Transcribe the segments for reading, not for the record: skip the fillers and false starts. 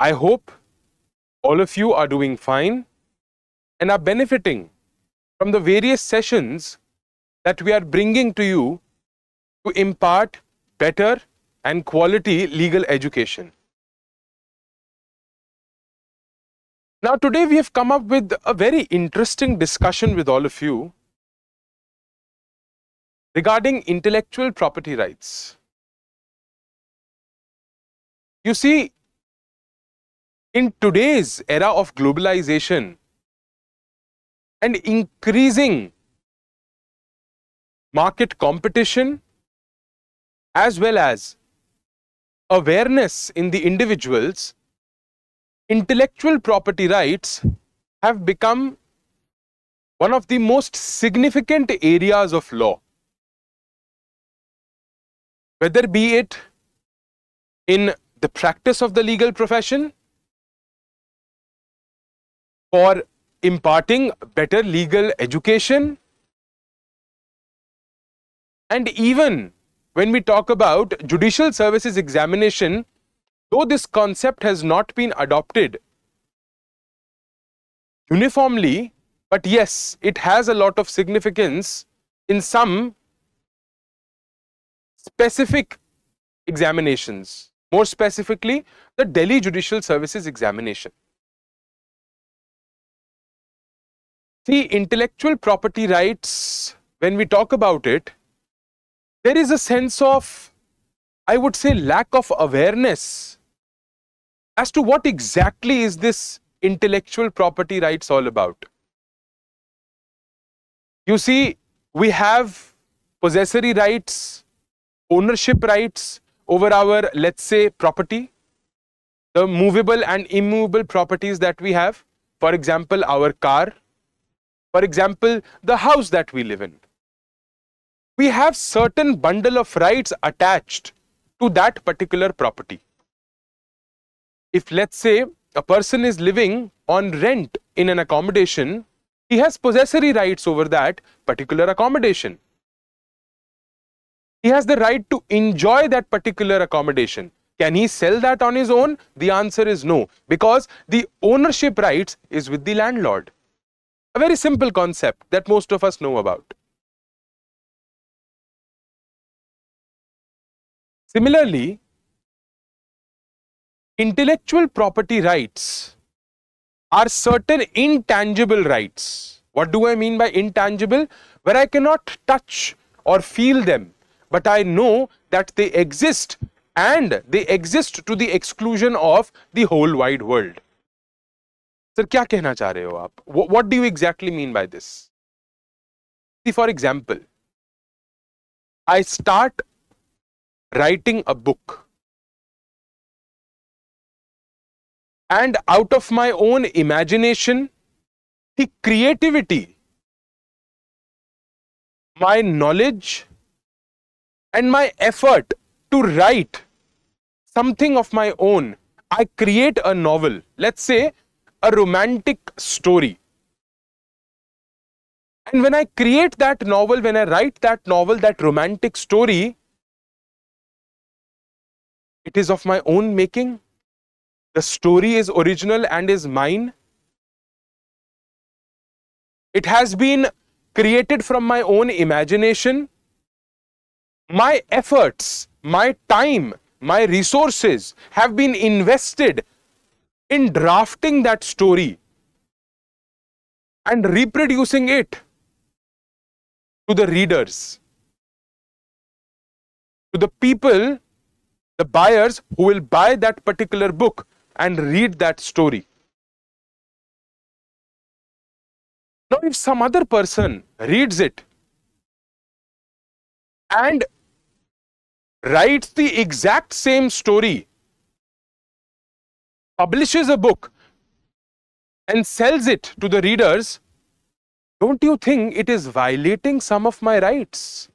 I hope all of you are doing fine and are benefiting from the various sessions that we are bringing to you to impart better and quality legal education. Now today we have come up with a very interesting discussion with all of you regarding intellectual property rights. You see, in today's era of globalization and increasing market competition as well as awareness in the individuals, intellectual property rights have become one of the most significant areas of law. Whether be it in the practice of the legal profession, for imparting better legal education, and even when we talk about judicial services examination, though this concept has not been adopted uniformly, but yes, it has a lot of significance in some specific examinations, more specifically the Delhi Judicial Services Examination. See, intellectual property rights, when we talk about it, there is a sense of, I would say, lack of awareness as to what exactly is this intellectual property rights all about. You see, we have possessory rights, ownership rights over our, let's say, property, the movable and immovable properties that we have, for example, our car, for example, the house that we live in. We have certain bundle of rights attached to that particular property. If, let's say, a person is living on rent in an accommodation, he has possessory rights over that particular accommodation. He has the right to enjoy that particular accommodation. Can he sell that on his own? The answer is no, because the ownership rights is with the landlord. A very simple concept that most of us know about. Similarly, intellectual property rights are certain intangible rights. What do I mean by intangible? Where I cannot touch or feel them, but I know that they exist, and they exist to the exclusion of the whole wide world. Sir, क्या कहना चाह रहे हो आप? What do you exactly mean by this? See, for example, I start writing a book, and out of my own imagination, the creativity, my knowledge, and my effort to write something of my own, I create a novel, let's say a romantic story. And when I create that novel, when I write that novel, that romantic story, it is of my own making. The story is original and is mine. It has been created from my own imagination. My efforts, my time, my resources have been invested in drafting that story and reproducing it to the readers, to the people, the buyers who will buy that particular book and read that story. Now, if some other person reads it and writes the exact same story, publishes a book and sells it to the readers, don't you think it is violating some of my rights?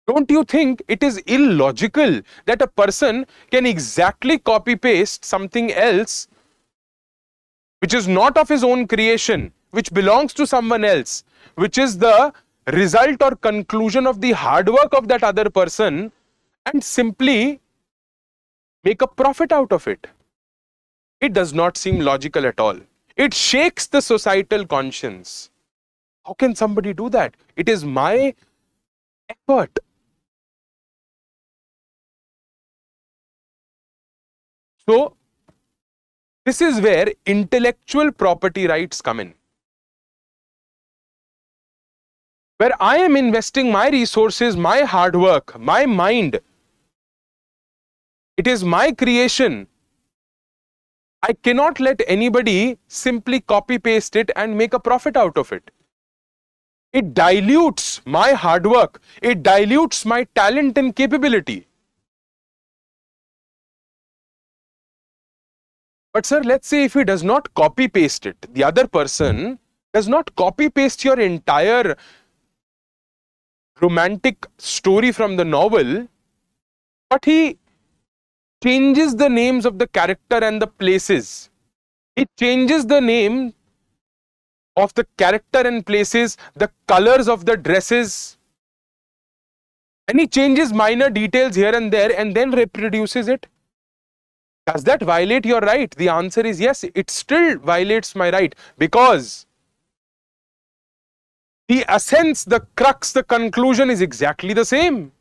Don't you think it is illogical that a person can exactly copy-paste something else which is not of his own creation, which belongs to someone else, which is the result or conclusion of the hard work of that other person, and simply make a profit out of it? It does not seem logical at all. It shakes the societal conscience. How can somebody do that? It is my effort. So, this is where intellectual property rights come in. Where I am investing my resources, my hard work, my mind. It is my creation. I cannot let anybody simply copy paste it and make a profit out of it. It dilutes my hard work. It dilutes my talent and capability. But sir, let's say if he does not copy paste it, the other person does not copy paste your entire romantic story from the novel, but he changes the names of the character and the places. He changes the name of the character and places, the colors of the dresses, and he changes minor details here and there and then reproduces it. Does that violate your right? The answer is yes, it still violates my right, because the essence, the crux, the conclusion is exactly the same.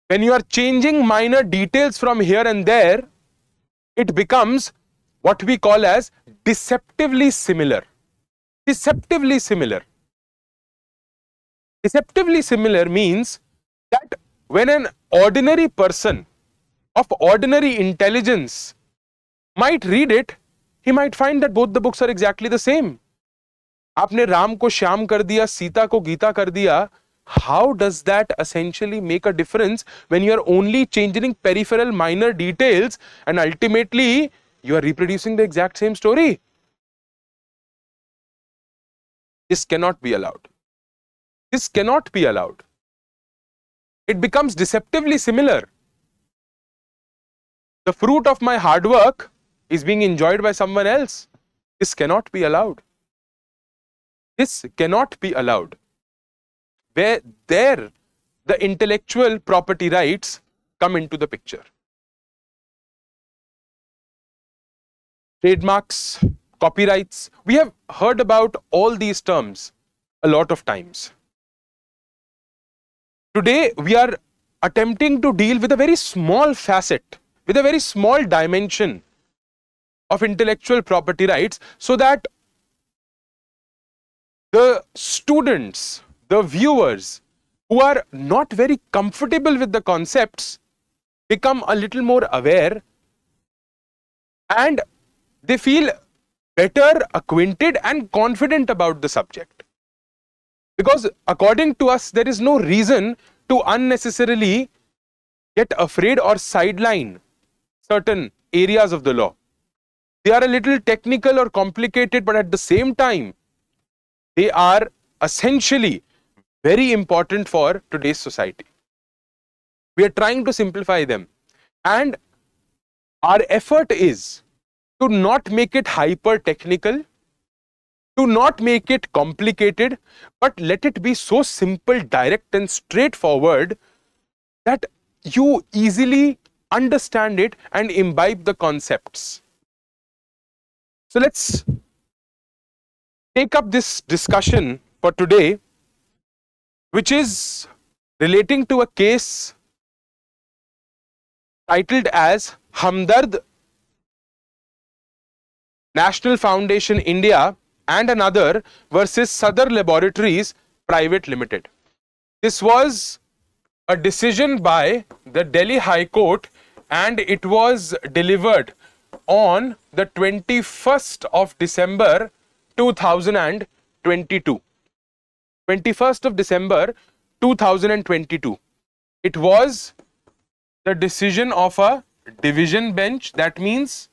When you are changing minor details from here and there, it becomes what we call as deceptively similar. Deceptively similar. Deceptively similar means that when an ordinary person of ordinary intelligence might read it, he might find that both the books are exactly the same. आपने राम को श्याम कर दिया, सीता को गीता कर दिया. How does that essentially make a difference when you are only changing peripheral minor details and ultimately you are reproducing the exact same story? This cannot be allowed. This cannot be allowed. It becomes deceptively similar. The fruit of my hard work is being enjoyed by someone else. This cannot be allowed. This cannot be allowed. Where there the intellectual property rights come into the picture. Trademarks, copyrights, we have heard about all these terms a lot of times. Today we are attempting to deal with a very small facet, with a very small dimension of intellectual property rights, so that the students, the viewers who are not very comfortable with the concepts become a little more aware and they feel better acquainted and confident about the subject. Because according to us, there is no reason to unnecessarily get afraid or sideline certain areas of the law. They are a little technical or complicated, but at the same time, they are essentially very important for today's society. We are trying to simplify them, and our effort is to not make it hyper technical, to not make it complicated, but let it be so simple, direct and straightforward that you easily understand it and imbibe the concepts. So let's take up this discussion for today, which is relating to a case titled as Hamdard National Foundation India and another versus Sadar Laboratories Pvt Limited. This was a decision by the Delhi High Court and it was delivered on the 21st of December 2022. 21st of December 2022. It was the decision of a division bench. That means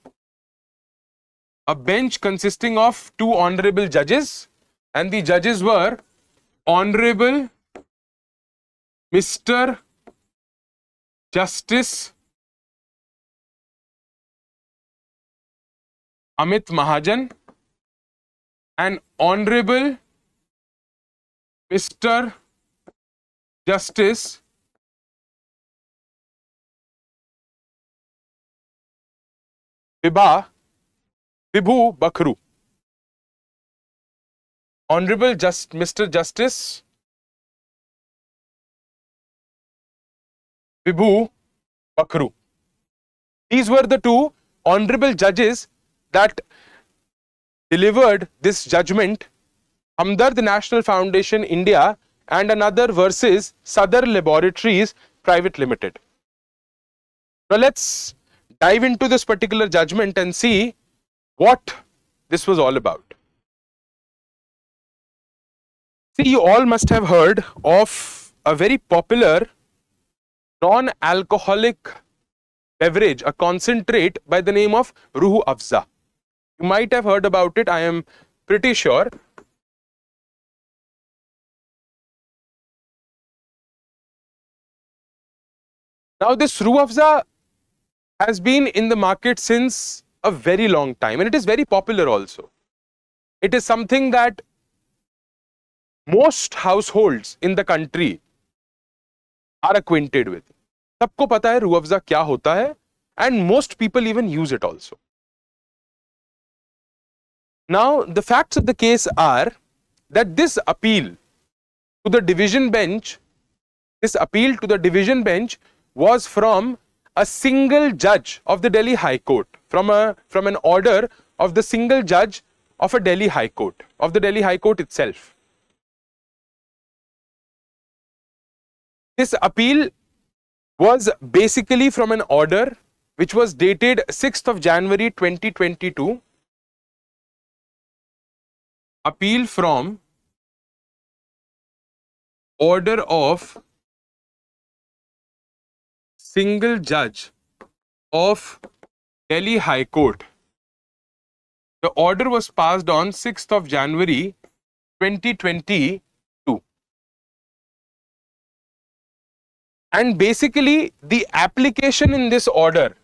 a bench consisting of two honorable judges, and the judges were Honorable Mr. Justice Amit Mahajan and Honorable Mr. Justice Vibha Vibhu Bakhru. Honorable Mr. Justice Vibhu Bakhru. These were the two honorable judges that delivered this judgment. Hamdard National Foundation India and another versus Sadar Laboratories Pvt. Limited. Now let's dive into this particular judgment and see what this was all about. See, you all must have heard of a very popular non-alcoholic beverage, a concentrate by the name of Rooh Afza. You might have heard about it, I am pretty sure. Now this Rooh Afza has been in the market since a very long time, and it is very popular also. It is something that most households in the country are acquainted with. सबको पता है Rooh Afza क्या होता है, and most people even use it also. Now the facts of the case are that this appeal to the division bench, was from a single judge of the Delhi High Court, from an order of the single judge of a Delhi High Court, of the Delhi High Court itself. This appeal was basically from an order which was dated 6th of January 2022. Appeal from order of single judge of Delhi High Court. The order was passed on 6th of January 2022. And basically the application in this order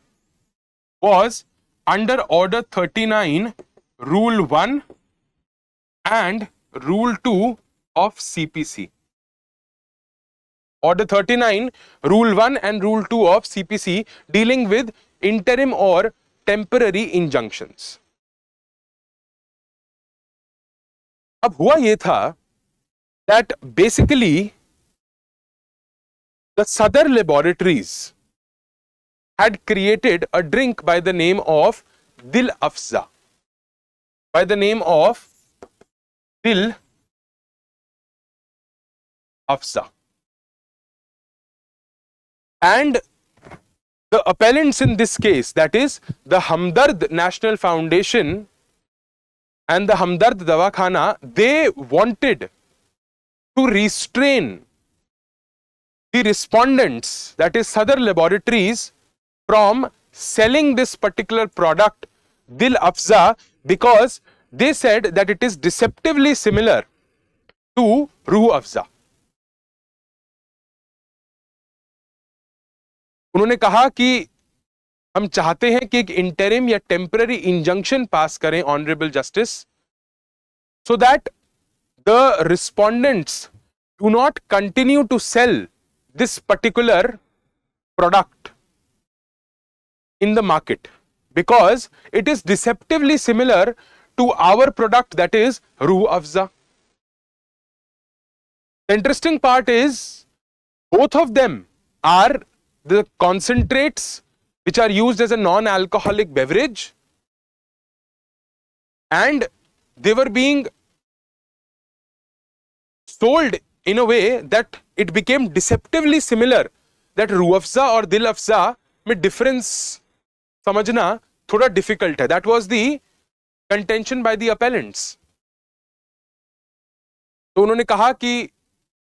was under Order 39, Rule 1 and Rule 2 of CPC. Order 39, Rule 1 and Rule 2 of CPC dealing with interim or temporary injunctions. अब हुआ ये था that basically the Sadar Laboratories had created a drink by the name of Dil Afza. By the name of Dil Afza. And the appellants in this case, that is the Hamdard National Foundation and the Hamdard Dawakhana, they wanted to restrain the respondents, that is Sadar Laboratories, from selling this particular product, Dil Afza, because they said that it is deceptively similar to Rooh Afza. उन्होंने कहा कि हम चाहते हैं कि एक interim या temporary injunction पास करें honourable justice, so that the respondents do not continue to sell this particular product in the market, because it is deceptively similar to our product, that is Rooh Afza. The interesting part is both of them are the concentrates which are used as a non-alcoholic beverage, and they were being sold in a way that it became deceptively similar, that Rooh Afza और Dil Afza में difference समझना थोड़ा difficult है. That was the contention by the appellants. तो उन्होंने कहा कि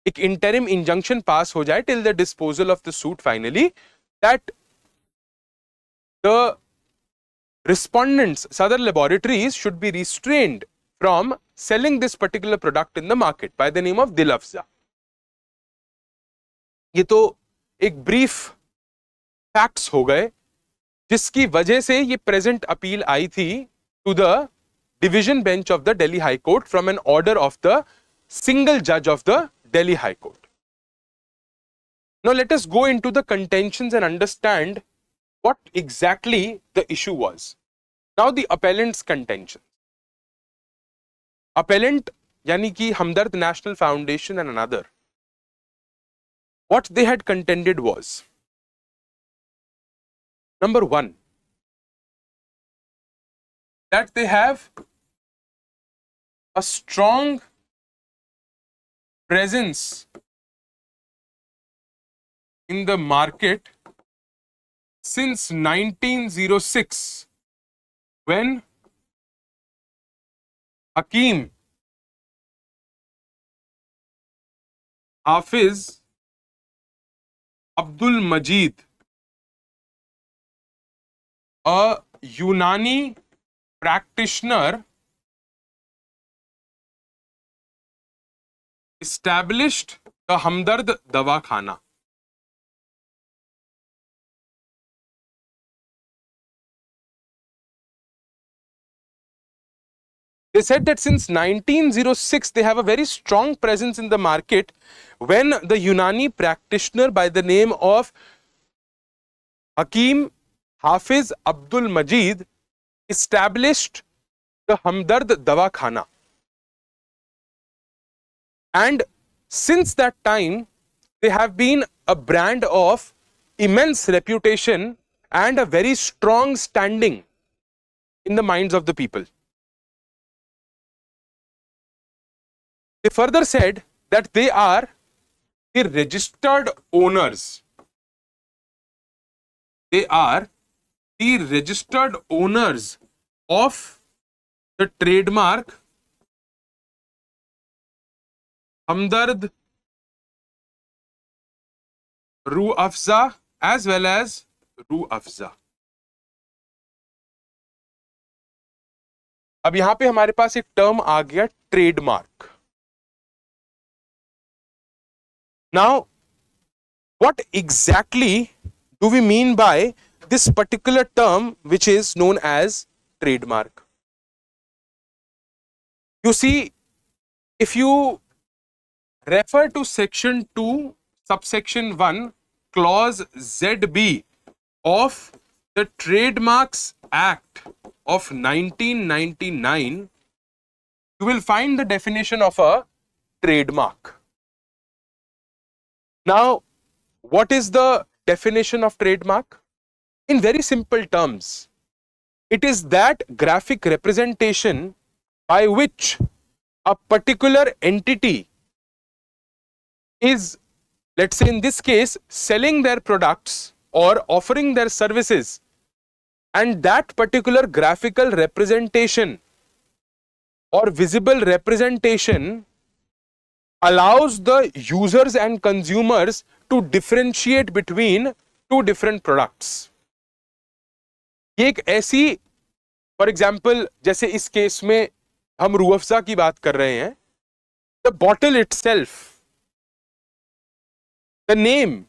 एक interim injunction pass हो जाए till the disposal of the suit finally, that the respondents, Sadar Laboratories, should be restrained from selling this particular product in the market by the name of Dil Afza. ये तो एक brief facts हो गए जिसकी वजह से ये present appeal आई थी to the division bench of the Delhi High Court from an order of the single judge of the Delhi High Court. Now let us go into the contentions and understand what exactly the issue was. Now the appellant's contention. Appellant yani ki Hamdard National Foundation and another, what they had contended was, number one, that they have a strong presence in the market since 1906, when Hakim Hafiz Abdul Majid, a Unani practitioner, established the Hamdard Dawakhana. They said that since 1906, they have a very strong presence in the market when the Unani practitioner by the name of Hakim Hafiz Abdul Majid established the Hamdard Dawakhana. And since that time, they have been a brand of immense reputation and a very strong standing in the minds of the people. They further said that they are the registered owners. They are the registered owners of the trademark Hamdard Rooh Afza as well as Rooh Afza. अब यहां पे हमारे पास एक term आ गया trademark. Now, what exactly do we mean by this particular term which is known as trademark? You see, if you refer to section 2, subsection 1, clause ZB of the Trademarks Act of 1999, you will find the definition of a trademark. Now, what is the definition of trademark? In very simple terms, it is that graphic representation by which a particular entity is, let's say in this case, selling their products or offering their services, and that particular graphical representation or visible representation allows the users and consumers to differentiate between two different products. ये एक ऐसी, for example, जैसे इस case में हम रूह अफ़ज़ा की बात कर रहे हैं, the bottle itself, the name,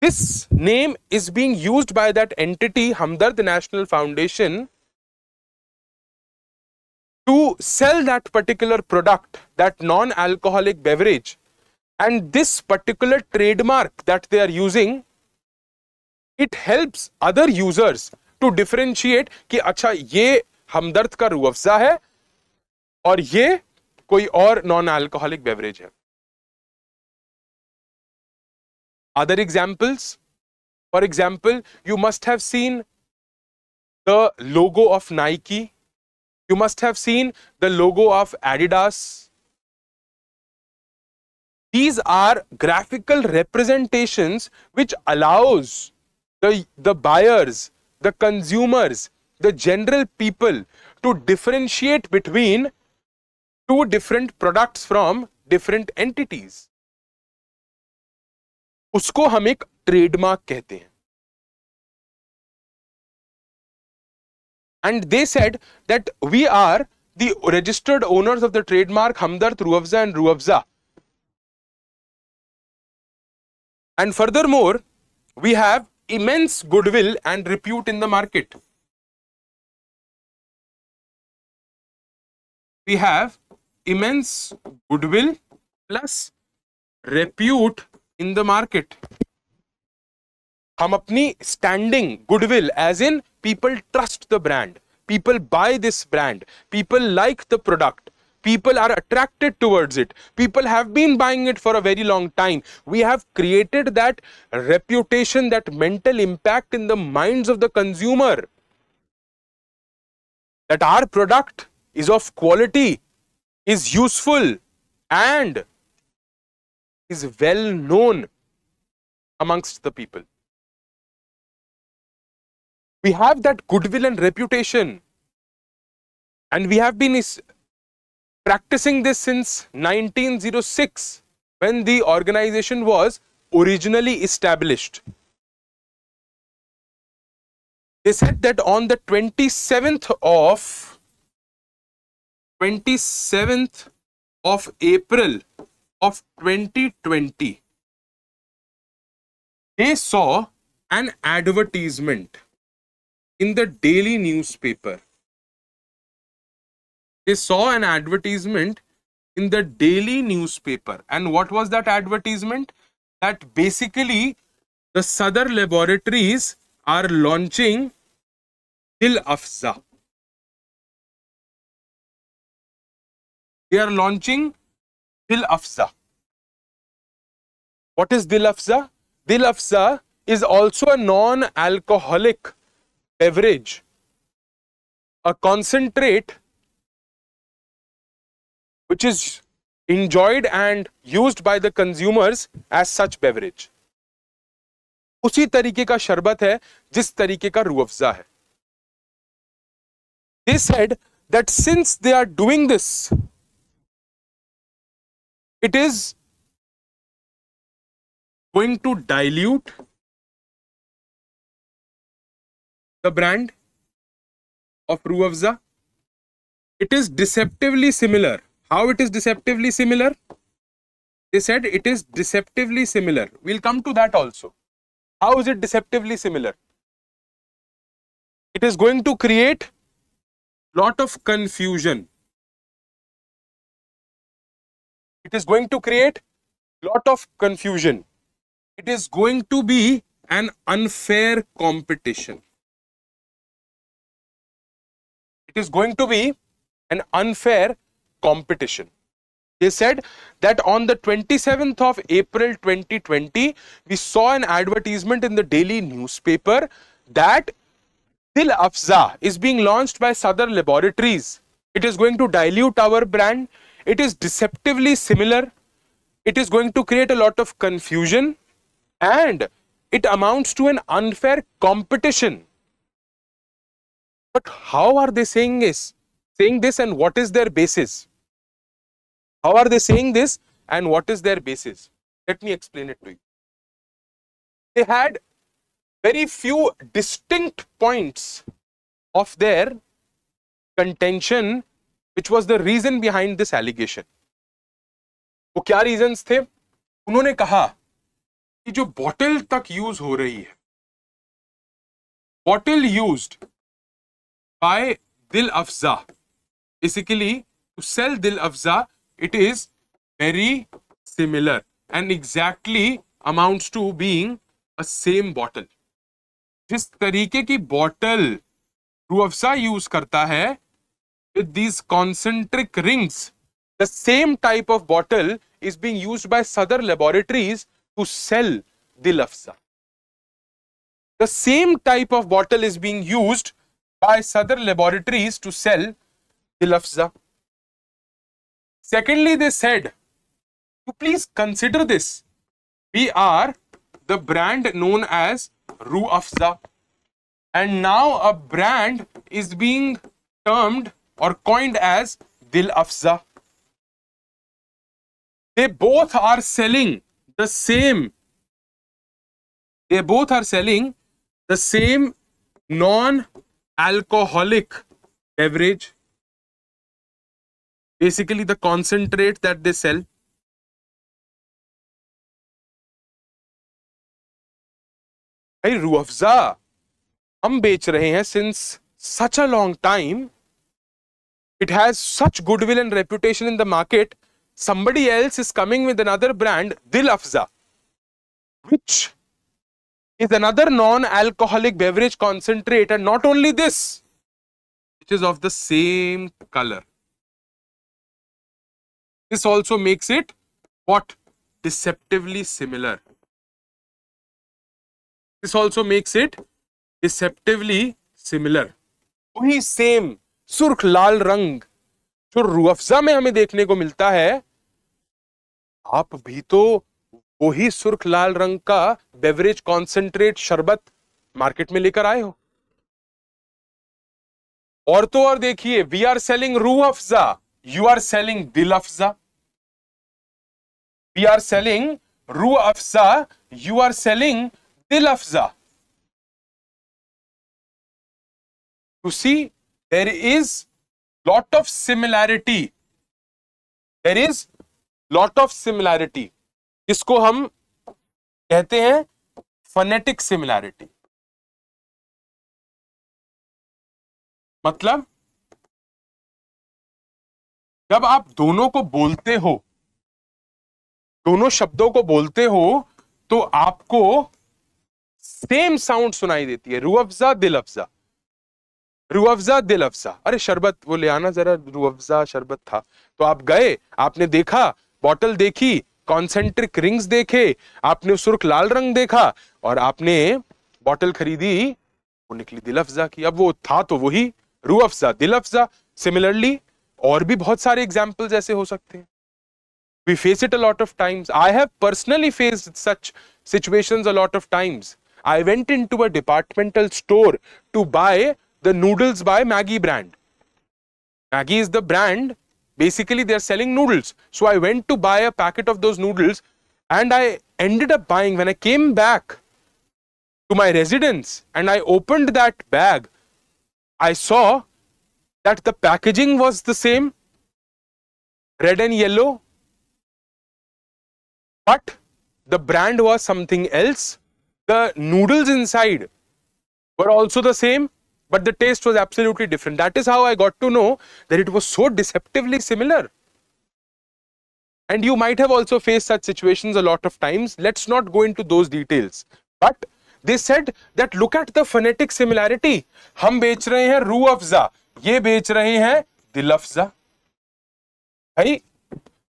this name is being used by that entity, Hamdard National Foundation, to sell that particular product, that non-alcoholic beverage, and this particular trademark that they are using, it helps other users to differentiate कि अच्छा ये हमदर्द का रूह अफ़ज़ा है और ये कोई और non-alcoholic beverage है. Other examples, for example, you must have seen the logo of Nike. You must have seen the logo of Adidas. These are graphical representations which allows the buyers, the consumers, the general people to differentiate between two different products from different entities. उसको हम एक trademark कहते हैं. And they said that we are the registered owners of the trademark Hamdard, Rooh Afza and Rooh Afza. And furthermore, we have immense goodwill and repute in the market. We have immense goodwill plus repute in the market. हम अपनी standing, goodwill, as in people trust the brand, people buy this brand, people like the product, people are attracted towards it, people have been buying it for a very long time. We have created that reputation, that mental impact in the minds of the consumer, that our product is of quality, is useful, and is well known amongst the people. We have that goodwill and reputation, and we have been practicing this since 1906, when the organization was originally established. They said that on the 27th of April of 2020, they saw an advertisement in the daily newspaper. They saw an advertisement in the daily newspaper. And what was that advertisement? That basically the Sadar Laboratories are launching Dil Afza. They are launching Dil Afza. What is Dil Afza? Dil Afza is also a non-alcoholic beverage, a concentrate which is enjoyed and used by the consumers as such beverage. उसी तरीके का शरबत है जिस तरीके का रूह अफ़ज़ा है. They said that since they are doing this, it is going to dilute the brand of Rooh Afza. It is deceptively similar. How it is deceptively similar? They said it is deceptively similar. We'll come to that also. How is it deceptively similar? It is going to create lot of confusion. It is going to create lot of confusion. It is going to be an unfair competition. It is going to be an unfair competition. They said that on the 27th of April 2020, we saw an advertisement in the daily newspaper that Dil Afza is being launched by Sadar Laboratories. It is going to dilute our brand. It is deceptively similar. It is going to create a lot of confusion, and it amounts to an unfair competition. But how are they saying this? And what is their basis? How are they saying this and what is their basis? Let me explain it to you. They had very few distinct points of their contention, which was the reason behind this allegation. वो क्या reasons थे? उन्होंने कहा कि जो bottle तक use हो रही है, bottle used by Dil Afza, basically to sell Dil Afza, it is very similar and exactly amounts to being a same bottle. जिस तरीके की bottle Rooh Afza use करता है with these concentric rings, the same type of bottle is being used by Sadar Laboratories to sell Dil Afza. The same type of bottle is being used by Sadar Laboratories to sell Dil Afza. Secondly, they said, you please consider this. We are the brand known as Rooh Afza, and now a brand is being termed or coined as Dil Afza. They both are selling the same. They both are selling the same non-alcoholic beverage. Basically, the concentrate that they sell. Hey, Rooh Afza, हम बेच रहे हैं since such a long time. It has such goodwill and reputation in the market. Somebody else is coming with another brand, Dil Afza, which is another non-alcoholic beverage concentrate, and not only this, which is of the same color. This also makes it what? Deceptively similar. This also makes it deceptively similar. वही same सुर्ख लाल रंग जो रूह अफ़ज़ा में हमें देखने को मिलता है, आप भी तो वही सुर्ख लाल रंग का बेवरेज कॉन्सेंट्रेट शरबत मार्केट में लेकर आए हो। और तो और देखिए, we are selling Rooh Afza, you are selling दिल Afza. We are selling Rooh Afza, you are selling दिल Afza. You see, there is lot of similarity. There is lot of similarity. इसको हम कहते हैं phonetic similarity. मतलब जब आप दोनों को बोलते हो, दोनों शब्दों को बोलते हो, तो आपको सेम साउंड सुनाई देती है। रूह अफ़ज़ा, दिल अफ़ज़ा, रूह अफ़ज़ा, दिल अफ़ज़ा। अरे शरबत वो ले आना जरा, रूह अफ़ज़ा शरबत था। तो आप गए, आपने देखा, बॉटल देखी, कॉन्सेंट्रिक रिंग्स देखे, आपने सुर्ख लाल रंग देखा और आपने बॉटल खरीदी, वो निकली दिल अफ़ज़ा की। अब वो था तो वही रूह अफ़ज़ा, दिल अफ़ज़ा। सिमिलरली और भी बहुत सारे एग्जाम्पल्स ऐसे हो सकते हैं। We face it a lot of times. I have personally faced such situations a lot of times. I went into a departmental store to buy the noodles by Maggi brand. Maggi is the brand. Basically, they are selling noodles. So I went to buy a packet of those noodles and I ended up buying. When I came back to my residence and I opened that bag, I saw that the packaging was the same, red and yellow, but the brand was something else. The noodles inside were also the same, but the taste was absolutely different. That is how I got to know that it was so deceptively similar. And you might have also faced such situations a lot of times. Let's not go into those details. But they said that look at the phonetic similarity. हम बेच रहे हैं रूह अफ़ज़ा, ये बेच रहे हैं दिल अफ़ज़ा। भाई,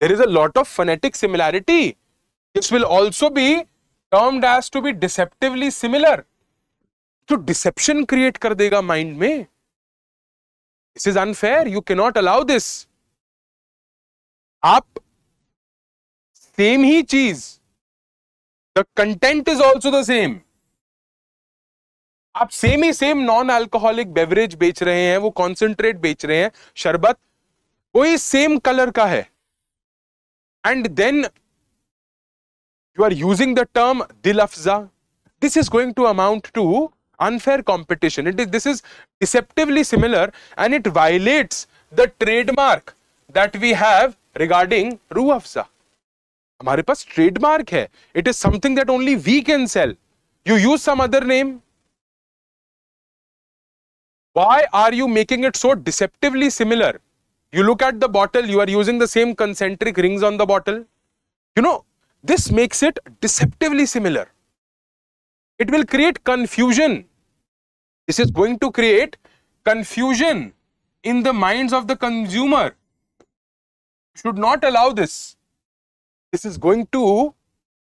there is a lot of phonetic similarity. This will also be termed as to be deceptively similar. तो डिसेप्शन क्रिएट कर देगा माइंड में। This is unfair, you can not allow this. आप सेम ही चीज, the content is also the same, आप same ही same non alcoholic beverage बेच रहे हैं, वो कॉन्सेंट्रेट बेच रहे हैं, शरबत वही सेम कलर का है, and then you are using the term dil afza. This is going to amount to unfair competition. This is deceptively similar and it violates the trademark that we have regarding Rooh Afza. हमारे पास trademark है. It is something that only we can sell. You use some other name. Why are you making it so deceptively similar? You look at the bottle, you are using the same concentric rings on the bottle. You know, this makes it deceptively similar. It will create confusion. This is going to create confusion in the minds of the consumer. Should not allow this. This is going to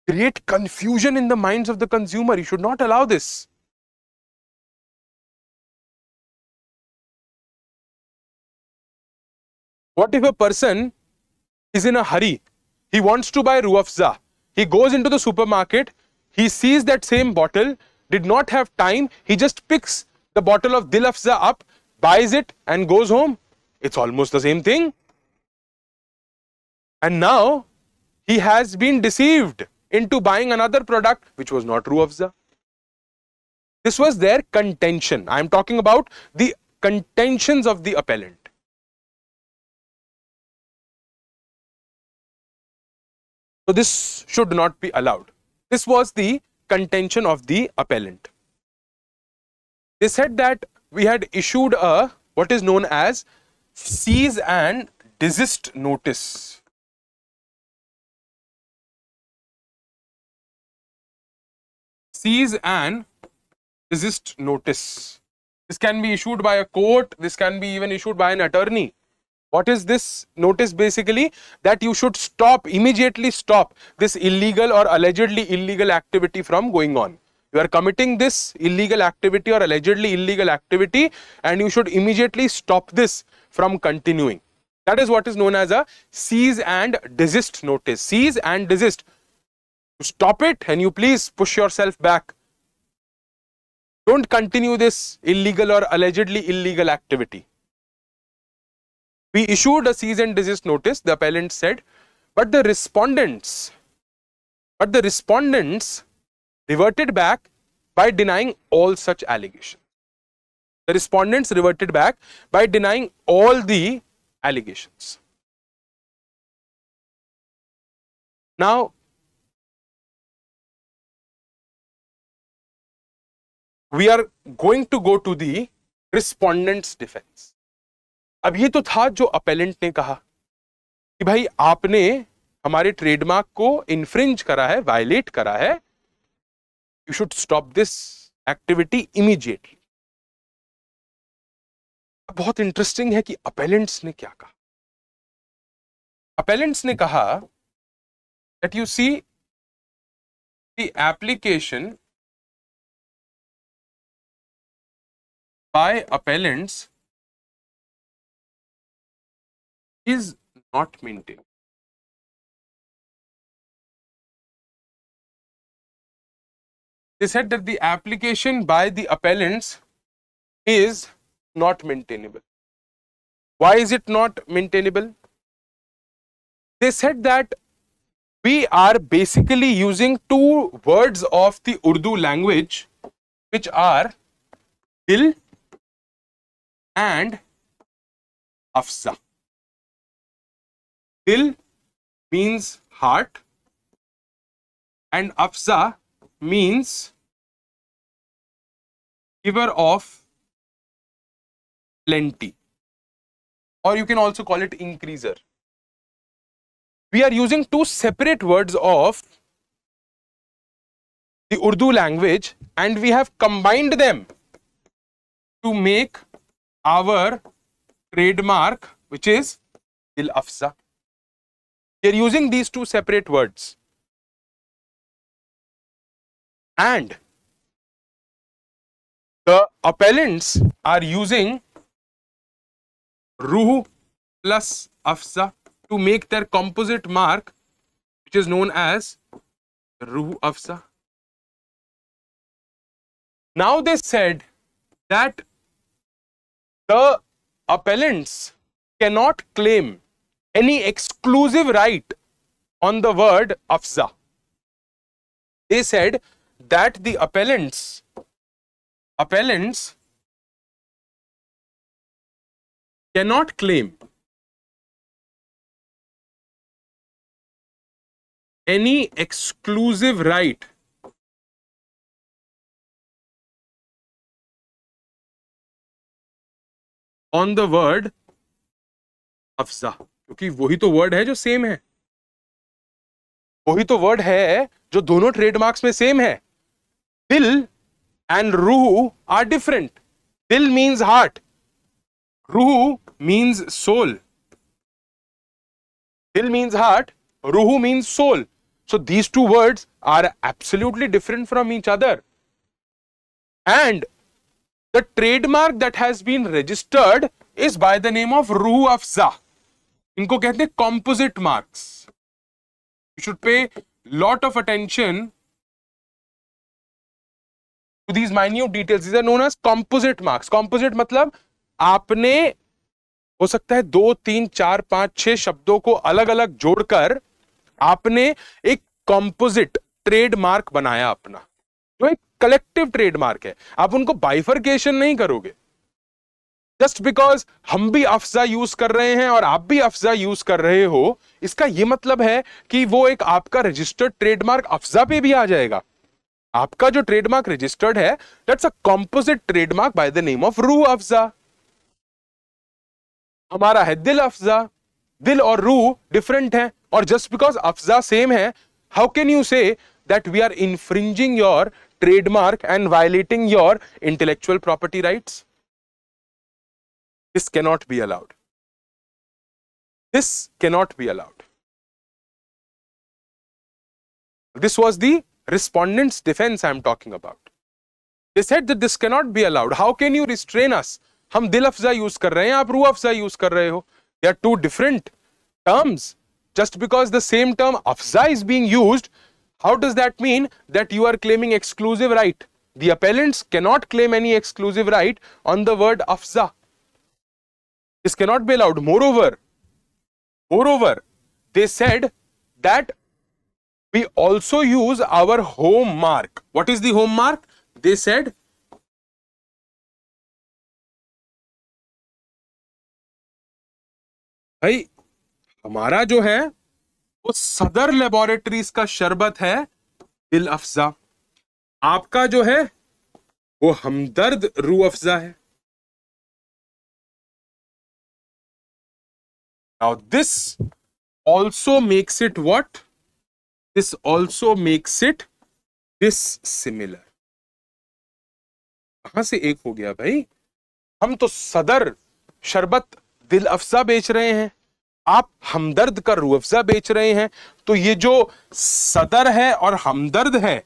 create confusion in the minds of the consumer. You should not allow this. What if a person is in a hurry? He wants to buy Rooh Afza. He goes into the supermarket, he sees that same bottle, did not have time, he just picks the bottle of Dil Afza up, buys it and goes home. It's almost the same thing. And now he has been deceived into buying another product which was not Rooh Afza. This was their contention. I am talking about the contentions of the appellant. So this should not be allowed. This was the contention of the appellant. They said that we had issued a what is known as cease and desist notice. seize and desist notice. This can be issued by a court. This can be even issued by an attorney. What is this notice basically? That you should stop, immediately stop this illegal or allegedly illegal activity from going on. You are committing this illegal activity or allegedly illegal activity, and you should immediately stop this from continuing. That is what is known as a cease and desist notice. Cease and desist. Stop it and you please push yourself back. Don't continue this illegal or allegedly illegal activity. We issued a cease and desist notice, the appellant said, but the respondents reverted back by denying all such allegations. The respondents reverted back by denying all the allegations. Now, we are going to go to the respondent's defense. अब ये तो था जो appellant ने कहा कि भाई आपने हमारे ट्रेडमार्क को इन्फ्रिंज करा है, वायलेट करा है, you should stop this activity immediately. बहुत इंटरेस्टिंग है कि अपेलेंट्स ने क्या कहा. अपेलेंट्स ने कहा that you see the application by appellants is not maintained. They said that the application by the appellants is not maintainable. Why is it not maintainable? They said that we are basically using two words of the Urdu language, which are dil and afza. Dil means heart and Afza means giver of plenty, or you can also call it increaser. We are using two separate words of the Urdu language and we have combined them to make our trademark, which is Dil Afza. We are using these two separate words, and the appellants are using Rooh plus Afza to make their composite mark, which is known as Rooh Afza. Now they said that the appellants cannot claim any exclusive right on the word Afza. They said that the appellants cannot claim any exclusive right on the word Afza. क्योंकि वही तो word है जो same है, वही तो word है जो दोनों ट्रेडमार्क्स में सेम है. Dil and rooh are different. Dil means heart, rooh means soul. Dil means heart, rooh means soul. So these two words are absolutely different from each other. And the trademark that has been registered is by the name of Rooh Afza. इनको कहते हैं composite marks. You should pay lot of attention to these minute details. These are known as composite marks. Composite मतलब आपने हो सकता है 2, 3, 4, 5, 6 शब्दों को अलग अलग जोड़कर आपने एक composite ट्रेडमार्क बनाया अपना, जो एक कलेक्टिव ट्रेडमार्क है. आप उनको बाइफर्केशन नहीं करोगे. जस्ट बिकॉज हम भी अफजा यूज कर रहे हैं और आप भी अफजा यूज कर रहे हो, इसका यह मतलब है कि वो एक आपका रजिस्टर्ड ट्रेडमार्क अफजा पे भी आ जाएगा. आपका जो ट्रेडमार्क रजिस्टर्ड है, that's a composite trademark by the name of Rooh Afza. हमारा है दिल अफजा. दिल और रूह डिफरेंट है, और जस्ट बिकॉज अफजा सेम है, how can you say that we are infringing your trademark and violating your intellectual property rights. This cannot be allowed. This cannot be allowed. This was the respondent's defense I am talking about. They said that this cannot be allowed. How can you restrain us? हम दिल Afza use कर रहे हैं, आप Rooh Afza use कर रहे हो. They are two different terms. Just because the same term Afza is being used, how does that mean that you are claiming exclusive right? The appellants cannot claim any exclusive right on the word Afza. This cannot be allowed. Moreover, they said that we also use our home mark. What is the home mark? They said भाई हमारा जो है वो सदर laboratories का शरबत है दिल अफ़ज़ा, आपका जो है वो हमदर्द रूह अफ़ज़ा है. Now this also makes it what? This also makes it dissimilar. कहां से एक हो गया भाई? हम तो सदर शरबत दिल अफ़ज़ा बेच रहे हैं, आप हमदर्द का रूह अफ़ज़ा बेच रहे हैं. तो ये जो सदर है और हमदर्द है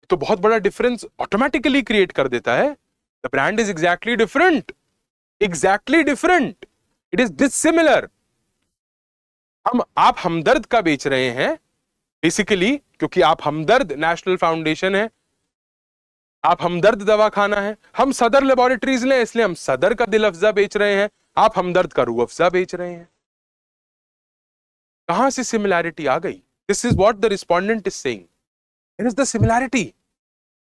तो बहुत बड़ा डिफरेंस ऑटोमेटिकली क्रिएट कर देता है. The brand is exactly different, exactly different. It is dissimilar. आप हमदर्द का बेच रहे हैं बेसिकली क्योंकि आप हमदर्द नेशनल फाउंडेशन है, आप हमदर्द दवाखाना है. हम सदर लेबोरेटरीज ले इसलिए हम सदर का दिल अफ़ज़ा बेच रहे हैं, आप हमदर्द का रूह अफ़ज़ा बेच रहे हैं. कहां से सिमिलैरिटी आ गई? This is what the respondent is saying. Where is the similarity?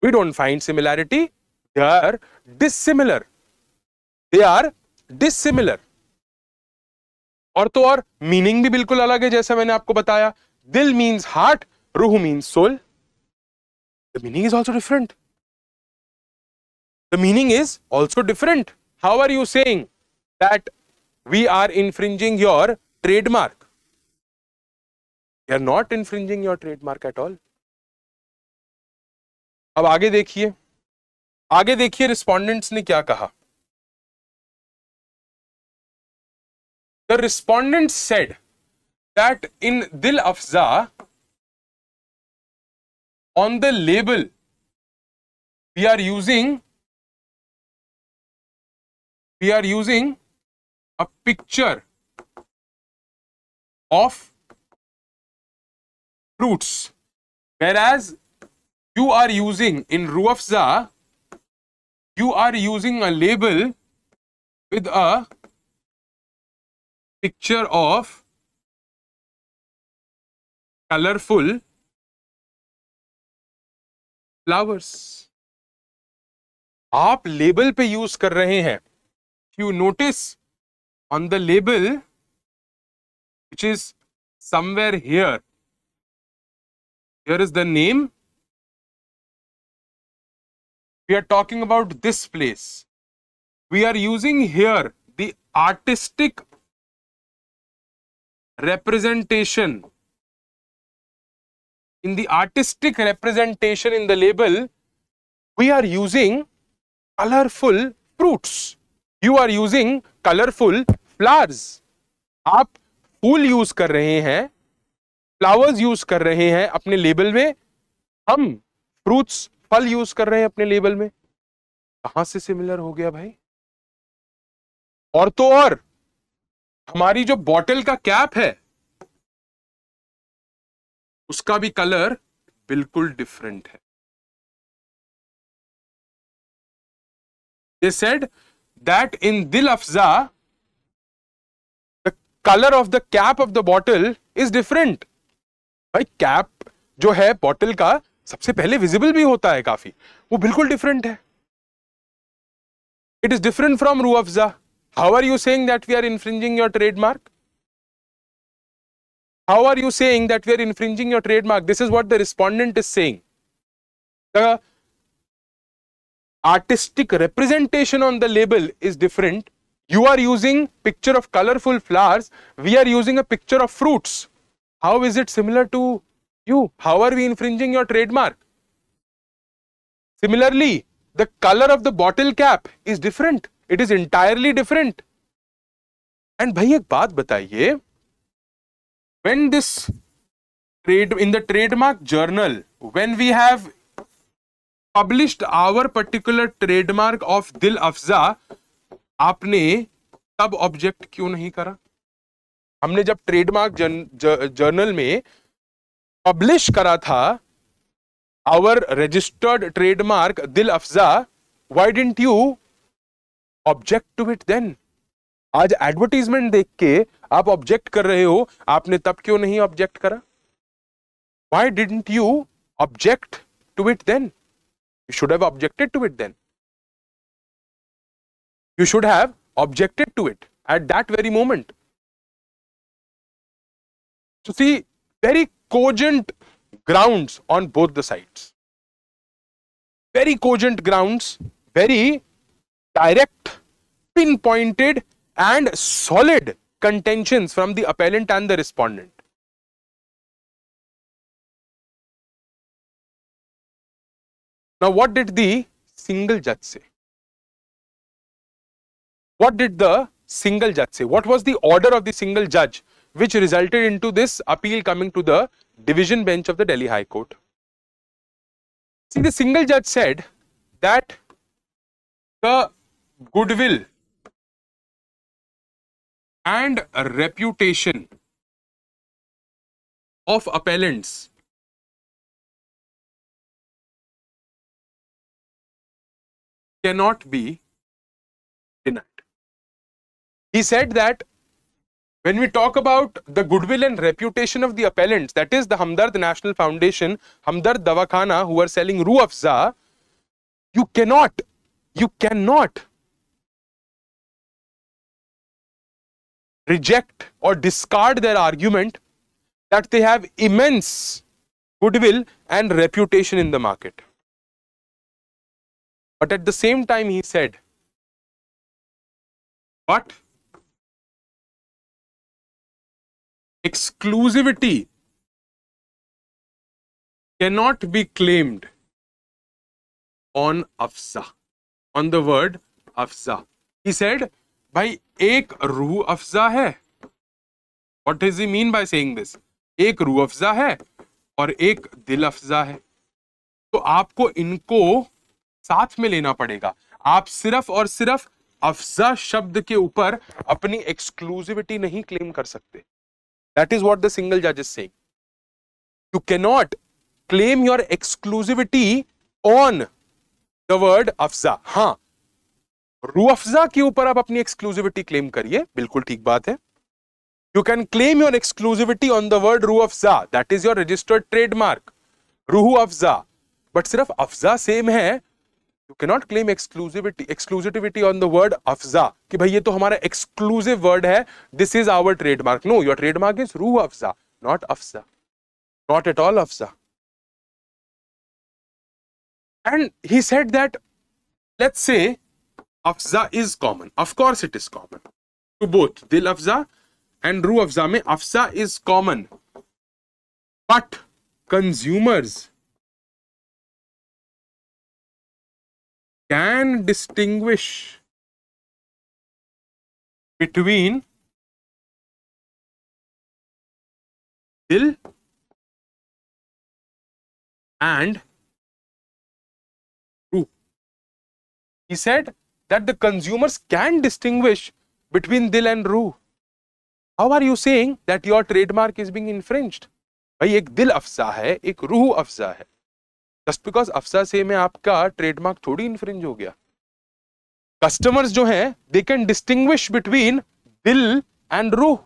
We don't find similarity. They are dissimilar. They are dissimilar. और तो और मीनिंग भी बिल्कुल अलग है. जैसा मैंने आपको बताया, dil means heart, rooh means soul. The meaning is also different. The meaning is also different. How are you saying that we are infringing your trademark? We are not infringing your trademark at all. अब आगे देखिए respondents ने क्या कहा. The respondents said that in Dil Afza, on the label, we are using a picture of fruits, whereas you are using in Rooh Afza, you are using a label with a picture of colorful flowers. आप label पे use कर रहे हैं. You notice on the label, which is somewhere here, here is the name. We are talking about this place. We are using here the artistic representation. In the artistic representation in the label, we are using colorful fruits. You are using colorful flowers. आप फूल use कर रहे हैं, flowers use कर रहे हैं अपने label में, हम फ्रूट्स फल यूज कर रहे हैं अपने लेबल में. कहां से सिमिलर हो गया भाई? और तो और हमारी जो बॉटल का कैप है उसका भी कलर बिल्कुल डिफरेंट है. They said that in Dil Afza, the color of the cap of the bottle is different. भाई कैप जो है बॉटल का सबसे पहले विजिबल भी होता है काफी, वो बिल्कुल डिफरेंट है. It is different from Rooh Afza. How are you saying that we are infringing your trademark? How are you saying that we are infringing your trademark? This is what the respondent is saying. The artistic representation on the label is different. You are using picture of colorful flowers. We are using a picture of fruits. How is it similar to you? How are we infringing your trademark? Similarly, the color of the bottle cap is different. It is entirely different. And भाई एक बात बताइए, when this trade in the trademark journal, when we have published our particular trademark of दिल अफ़ज़ा, आपने तब object क्यों नहीं करा? हमने जब ट्रेडमार्क जर्नल में पब्लिश करा था our registered trademark दिल Afza, why didn't you object to it then? आज एडवर्टीजमेंट देख के आप ऑब्जेक्ट कर रहे हो, आपने तब क्यों नहीं ऑब्जेक्ट करा? Why didn't you object to it then? You should have objected to it then. You should have objected to it at that very moment. So see, very cogent grounds on both the sides. Very cogent grounds, very direct, pinpointed and solid contentions from the appellant and the respondent. Now, what did the single judge say? What did the single judge say? What was the order of the single judge which resulted into this appeal coming to the division bench of the Delhi High Court? See, the single judge said that the goodwill and reputation of appellants cannot be denied. He said that when we talk about the goodwill and reputation of the appellants, that is the Hamdard National Foundation, Hamdard Davakhana, who are selling Rooh Afza, you cannot reject or discard their argument that they have immense goodwill and reputation in the market. But at the same time, he said, but exclusivity cannot be claimed on Afza, on the word Afza. He said, भाई एक रूह अफ़ज़ा है. What does he mean by saying this? एक रूह अफ़ज़ा है और एक दिल अफ़ज़ा है. तो आपको इनको साथ में लेना पड़ेगा. आप सिर्फ और सिर्फ अफ़ज़ा शब्द के ऊपर अपनी एक्सक्लूसिविटी नहीं क्लेम कर सकते. That is what the single judge is saying. You cannot claim your exclusivity on the word Afza. हाँ, रूह अफ़ज़ा के ऊपर आप अपनी एक्सक्लूसिविटी क्लेम करिए, बिल्कुल ठीक बात है. You can claim your exclusivity on the word Rooh Afza. That is your registered trademark, Rooh Afza. But सिर्फ अफ़ज़ा सेम है. You cannot claim exclusivity on the word Afza. कि भाई ये तो हमारा exclusive word है. This is our trademark. No, your trademark is Rooh Afza, not Afza. Not at all Afza. And he said that, let's say Afza is common. Of course it is common to both Dil Afza and Rooh Afza. में Afza is common, but consumers can distinguish between Dil and Rooh. He said that the consumers can distinguish between Dil and Rooh. How are you saying that your trademark is being infringed? भाई एक दिल अफ़ज़ा है, एक रूह अफ़ज़ा है. Just because Afza से में आपका trademark थोड़ी इन्फ्रिंज हो गया. Customers जो हैं, they can distinguish between Dil and Rooh.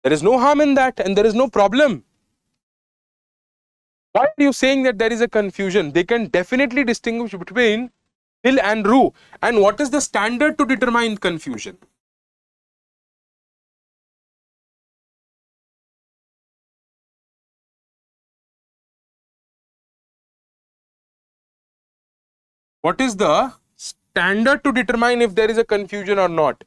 There is no harm in that and there is no problem. Why are you saying that there is a confusion? They can definitely distinguish between Dil and Rooh. And what is the standard to determine confusion? What is the standard to determine if there is a confusion or not?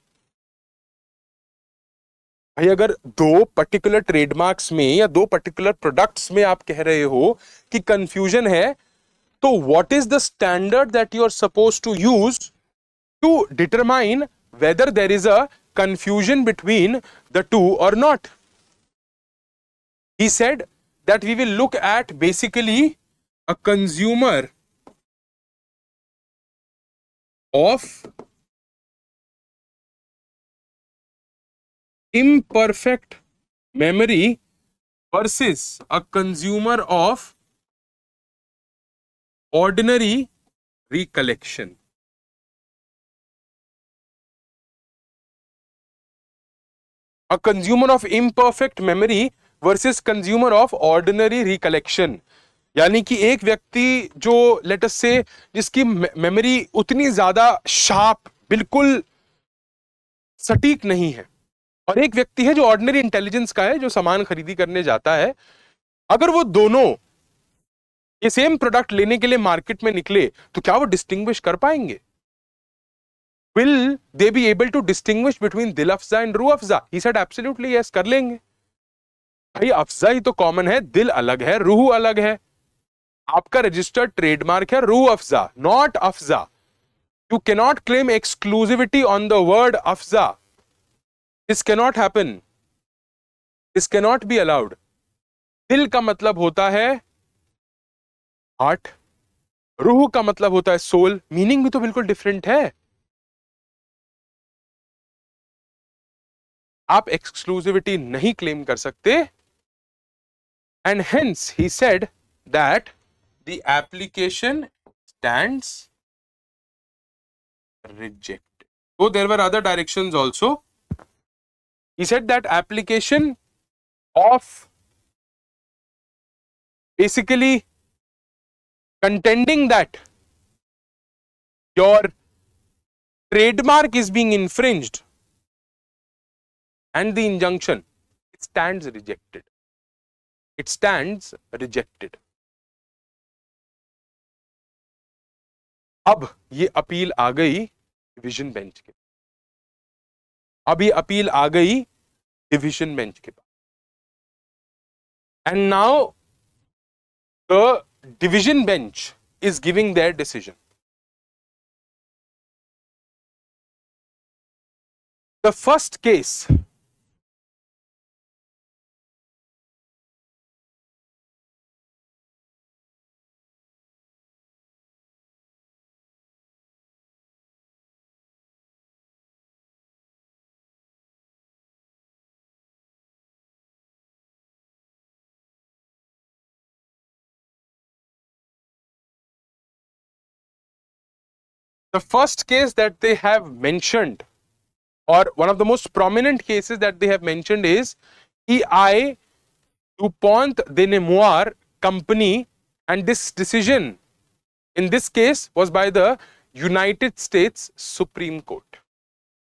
भाई अगर दो particular trademarks में या दो particular products में आप कह रहे हो कि कंफ्यूजन है, तो what is the standard that you are supposed to use to determine whether there is a confusion between the two or not? He said that we will look at basically a consumer of imperfect memory versus a consumer of ordinary recollection. A consumer of imperfect memory versus consumer of ordinary recollection. यानी कि एक व्यक्ति जो let us से जिसकी memory उतनी ज्यादा sharp बिल्कुल सटीक नहीं है, और एक व्यक्ति है जो ऑर्डिनरी इंटेलिजेंस का है, जो सामान खरीदी करने जाता है, अगर वो दोनों ये सेम प्रोडक्ट लेने के लिए मार्केट में निकले तो क्या वो डिस्टिंग्विश कर पाएंगे? Will they be able to distinguish between दिल Afza and Rooh Afza? He said absolutely yes, कर लेंगे। भाई अफजा ही तो कॉमन है, दिल अलग है, रूह अलग है। आपका रजिस्टर्ड ट्रेडमार्क है Rooh Afza, not Afza. You cannot claim exclusivity on the word Afza. This cannot happen. This cannot be allowed. दिल का मतलब होता है हार्ट, रूह का मतलब होता है सोल, मीनिंग भी तो बिल्कुल डिफरेंट है। आप एक्सक्लूसिविटी नहीं क्लेम कर सकते, and hence he said that the application stands rejected. So there were other directions also. He said that application of basically contending that your trademark is being infringed and the injunction, it stands rejected. It stands rejected. अब ये appeal आ गई division bench के, अब ये appeal आ गई division bench के पास, and now the division bench is giving their decision. The first case the first case that they have mentioned, or one of the most prominent cases that they have mentioned, is EI DuPont de Nemours Company, and this decision in this case was by the United States Supreme Court.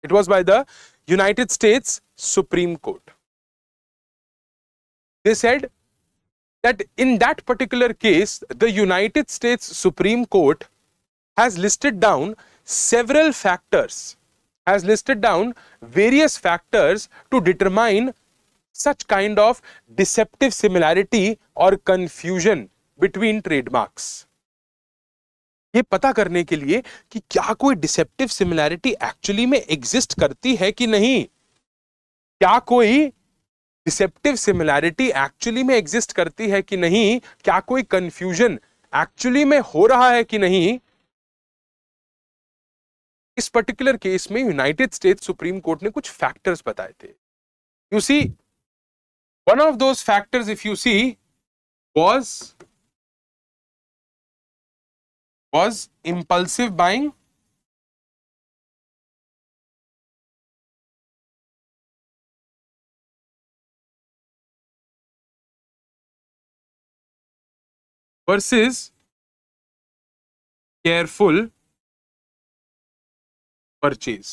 It was by the United States Supreme Court. They said that in that particular case, the United States Supreme Court has listed down several factors, has listed down various factors to determine such kind of deceptive similarity or confusion between trademarks. ये पता करने के लिए कि क्या कोई deceptive similarity actually में exist करती है कि नहीं, क्या कोई डिसेप्टिव सिमिलैरिटी एक्चुअली में एग्जिस्ट करती है कि नहीं, क्या कोई कंफ्यूजन एक्चुअली में हो रहा है कि नहीं। इस पर्टिकुलर केस में यूनाइटेड स्टेट्स सुप्रीम कोर्ट ने कुछ फैक्टर्स बताए थे। You see, one of those factors if you see was impulsive buying, versus careful purchase.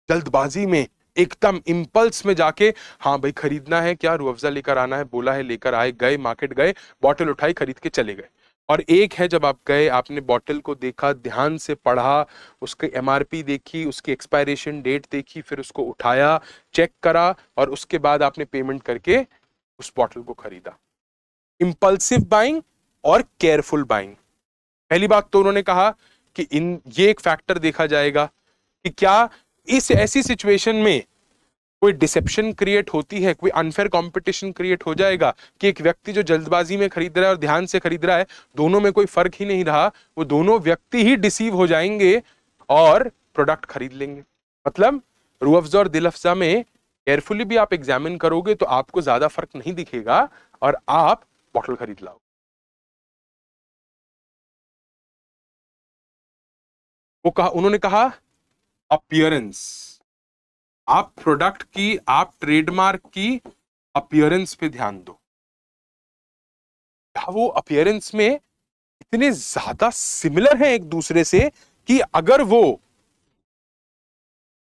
जल्दबाजी में एकदम इंपल्स में जाके हाँ भाई खरीदना है क्या, रूह अफ़ज़ा लेकर आना है, बोला है लेकर आए, गए मार्केट गए, बॉटल उठाई, खरीद के चले गए। और एक है जब आप गए, आपने बॉटल को देखा, ध्यान से पढ़ा, उसकी एमआरपी देखी, उसकी एक्सपायरेशन डेट देखी, फिर उसको उठाया, चेक करा, और उसके बाद आपने पेमेंट करके उस बॉटल को खरीदा। इंपल्सिव बाइंग और केयरफुल बाइंग, पहली बात तो उन्होंने कहा कि ये एक फैक्टर देखा जाएगा कि क्या इस ऐसी सिचुएशन में कोई डिसेप्शन क्रिएट होती है, कोई अनफेयर कंपटीशन क्रिएट हो जाएगा कि एक व्यक्ति जो जल्दबाजी में खरीद रहा है और ध्यान से खरीद रहा है, दोनों में कोई फर्क ही नहीं रहा, वो दोनों व्यक्ति ही डिसीव हो जाएंगे और प्रोडक्ट खरीद लेंगे। मतलब रूह अफ़ज़ा और दिल अफ़ज़ा में केयरफुली भी आप एग्जामिन करोगे तो आपको ज्यादा फर्क नहीं दिखेगा और आप बॉटल खरीद लाओ। उन्होंने कहा अपीयरेंस, आप प्रोडक्ट की, आप ट्रेडमार्क की अपीयरेंस पे ध्यान दो। क्या वो अपीयरेंस में इतने ज्यादा सिमिलर हैं एक दूसरे से कि अगर वो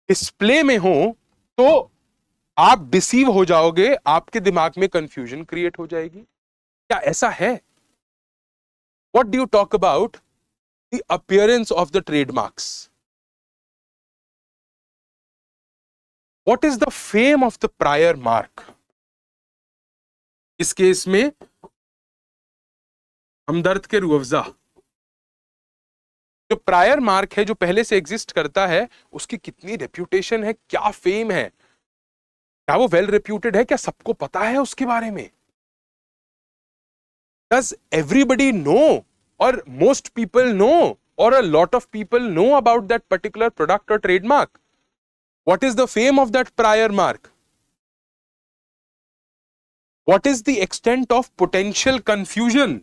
डिस्प्ले में हो तो आप डिसीव हो जाओगे, आपके दिमाग में कंफ्यूजन क्रिएट हो जाएगी? क्या ऐसा है? What do you talk about the appearance of the trademarks? What is the fame of the prior mark? इस केस में हमदर्द के रूह अफ़ज़ा, जो प्रायर मार्क है, जो पहले से एग्जिस्ट करता है, उसकी कितनी रेप्यूटेशन है, क्या फेम है, क्या वो वेल रेप्यूटेड है, क्या सबको पता है उसके बारे में? Does everybody know or most people know or a lot of people know about that particular product or trademark? What is the fame of that prior mark? What is the extent of potential confusion?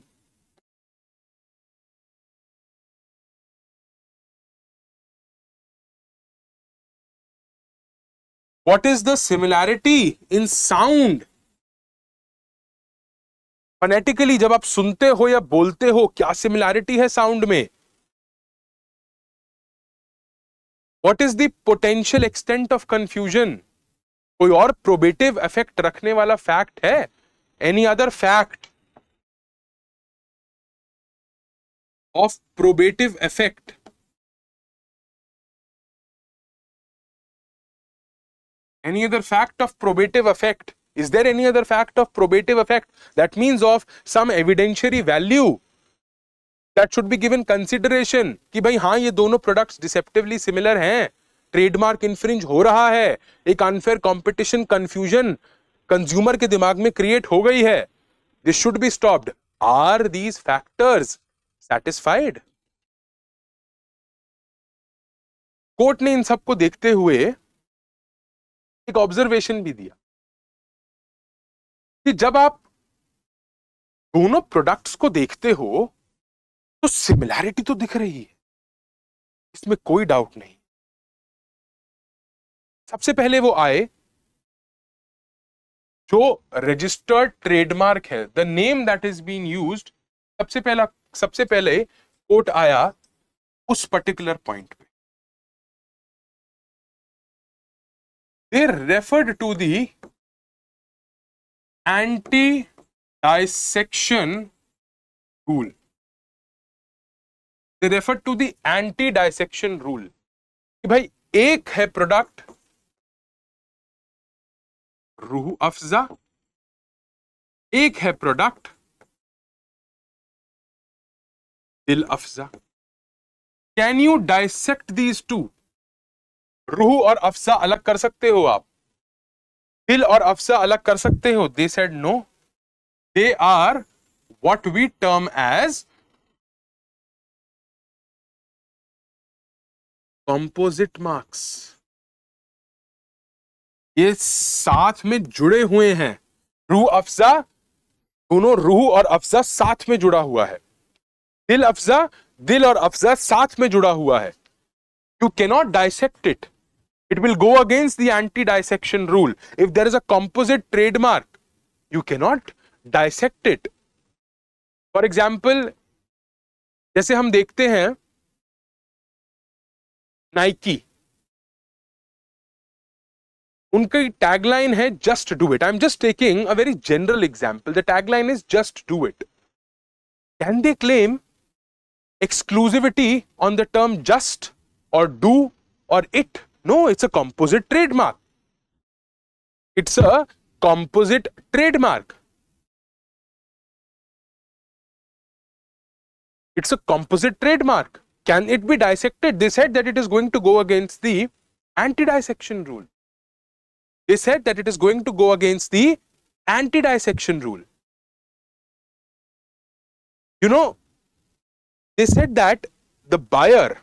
What is the similarity in sound? Phonetically जब आप सुनते हो या बोलते हो, क्या similarity है sound में? What is the potential extent of confusion? कोई और प्रोबेटिव इफेक्ट रखने वाला फैक्ट है? Any other fact of probative effect? Any other fact of probative effect? Is there any other fact of probative effect? That means of some evidentiary value that should be given consideration कि भाई हाँ ये दोनों products deceptively similar हैं, trademark infringe हो रहा है, एक अनफेयर कंपटीशन कंफ्यूजन कंज्यूमर के दिमाग में क्रिएट हो गई है, this should be stopped. Are these factors satisfied? Court ने इन सबको देखते हुए एक ऑब्जर्वेशन भी दिया कि जब आप दोनों प्रोडक्ट्स को देखते हो तो सिमिलैरिटी तो दिख रही है, इसमें कोई डाउट नहीं। सबसे पहले वो आए जो रजिस्टर्ड ट्रेडमार्क है, the name that is being used, सबसे पहले कोर्ट आया उस पर्टिकुलर पॉइंट पे। They referred to the anti dissection rule. They refer to the anti-dissection rule कि भाई एक है प्रोडक्ट रूह अफ़ज़ा, एक है प्रोडक्ट दिल Afza. Can you dissect these two? रूह और अफ़ज़ा अलग कर सकते हो आप, दिल और अफ़ज़ा अलग कर सकते हो? They said no, they are what we term as composite marks. ये साथ में जुड़े हुए हैं, रूह अफ़ज़ा, दोनों रूह और अफ़ज़ा साथ में जुड़ा हुआ है, दिल अफ़ज़ा, दिल और अफ़ज़ा साथ में जुड़ा हुआ है। You cannot dissect it, it will go against the anti dissection rule. If there is a composite trademark you cannot dissect it. For example, जैसे हम देखते हैं नाइकी, उनकी टैगलाइन है just do it. I am just taking a very general example, the tagline is just do it. Can they claim exclusivity on the term just or do or it? No, it's a composite trademark. It's a composite trademark. It's a composite trademark. Can it be dissected? They said that it is going to go against the anti-dissection rule. They said that it is going to go against the anti-dissection rule. You know, they said that the buyer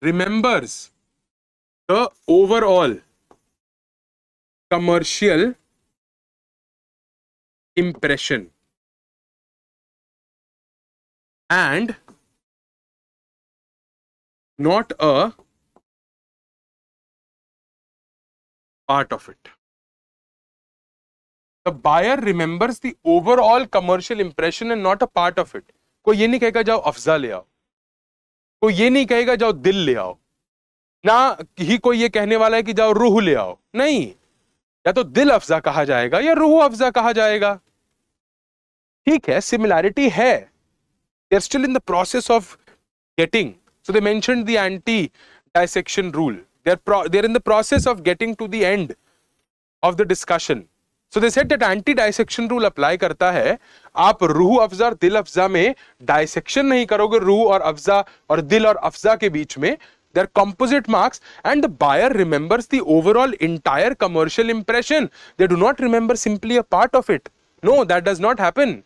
remembers the overall commercial impression and not a part of it. The buyer remembers the overall commercial impression and not a part of it. कोई ये नहीं कहेगा जाओ अफजा ले आओ, कोई ये नहीं कहेगा जाओ दिल ले आओ, ना ही कोई ये कहने वाला है कि जाओ रूह ले आओ. नहीं, या तो दिल अफजा कहा जाएगा या रूह अफजा कहा जाएगा. ठीक है, सिमिलैरिटी है. They're still in the process of getting. So they mentioned the anti-dissection rule. They're in the process of getting to the end of the discussion. So they said that anti-dissection rule apply करता है. आप रूह अफजा और दिल अफजा में dissection नहीं करोगे रूह और अफजा और दिल और अफजा के बीच में. They're composite marks and the buyer remembers the overall entire commercial impression. They do not remember simply a part of it. No, that does not happen.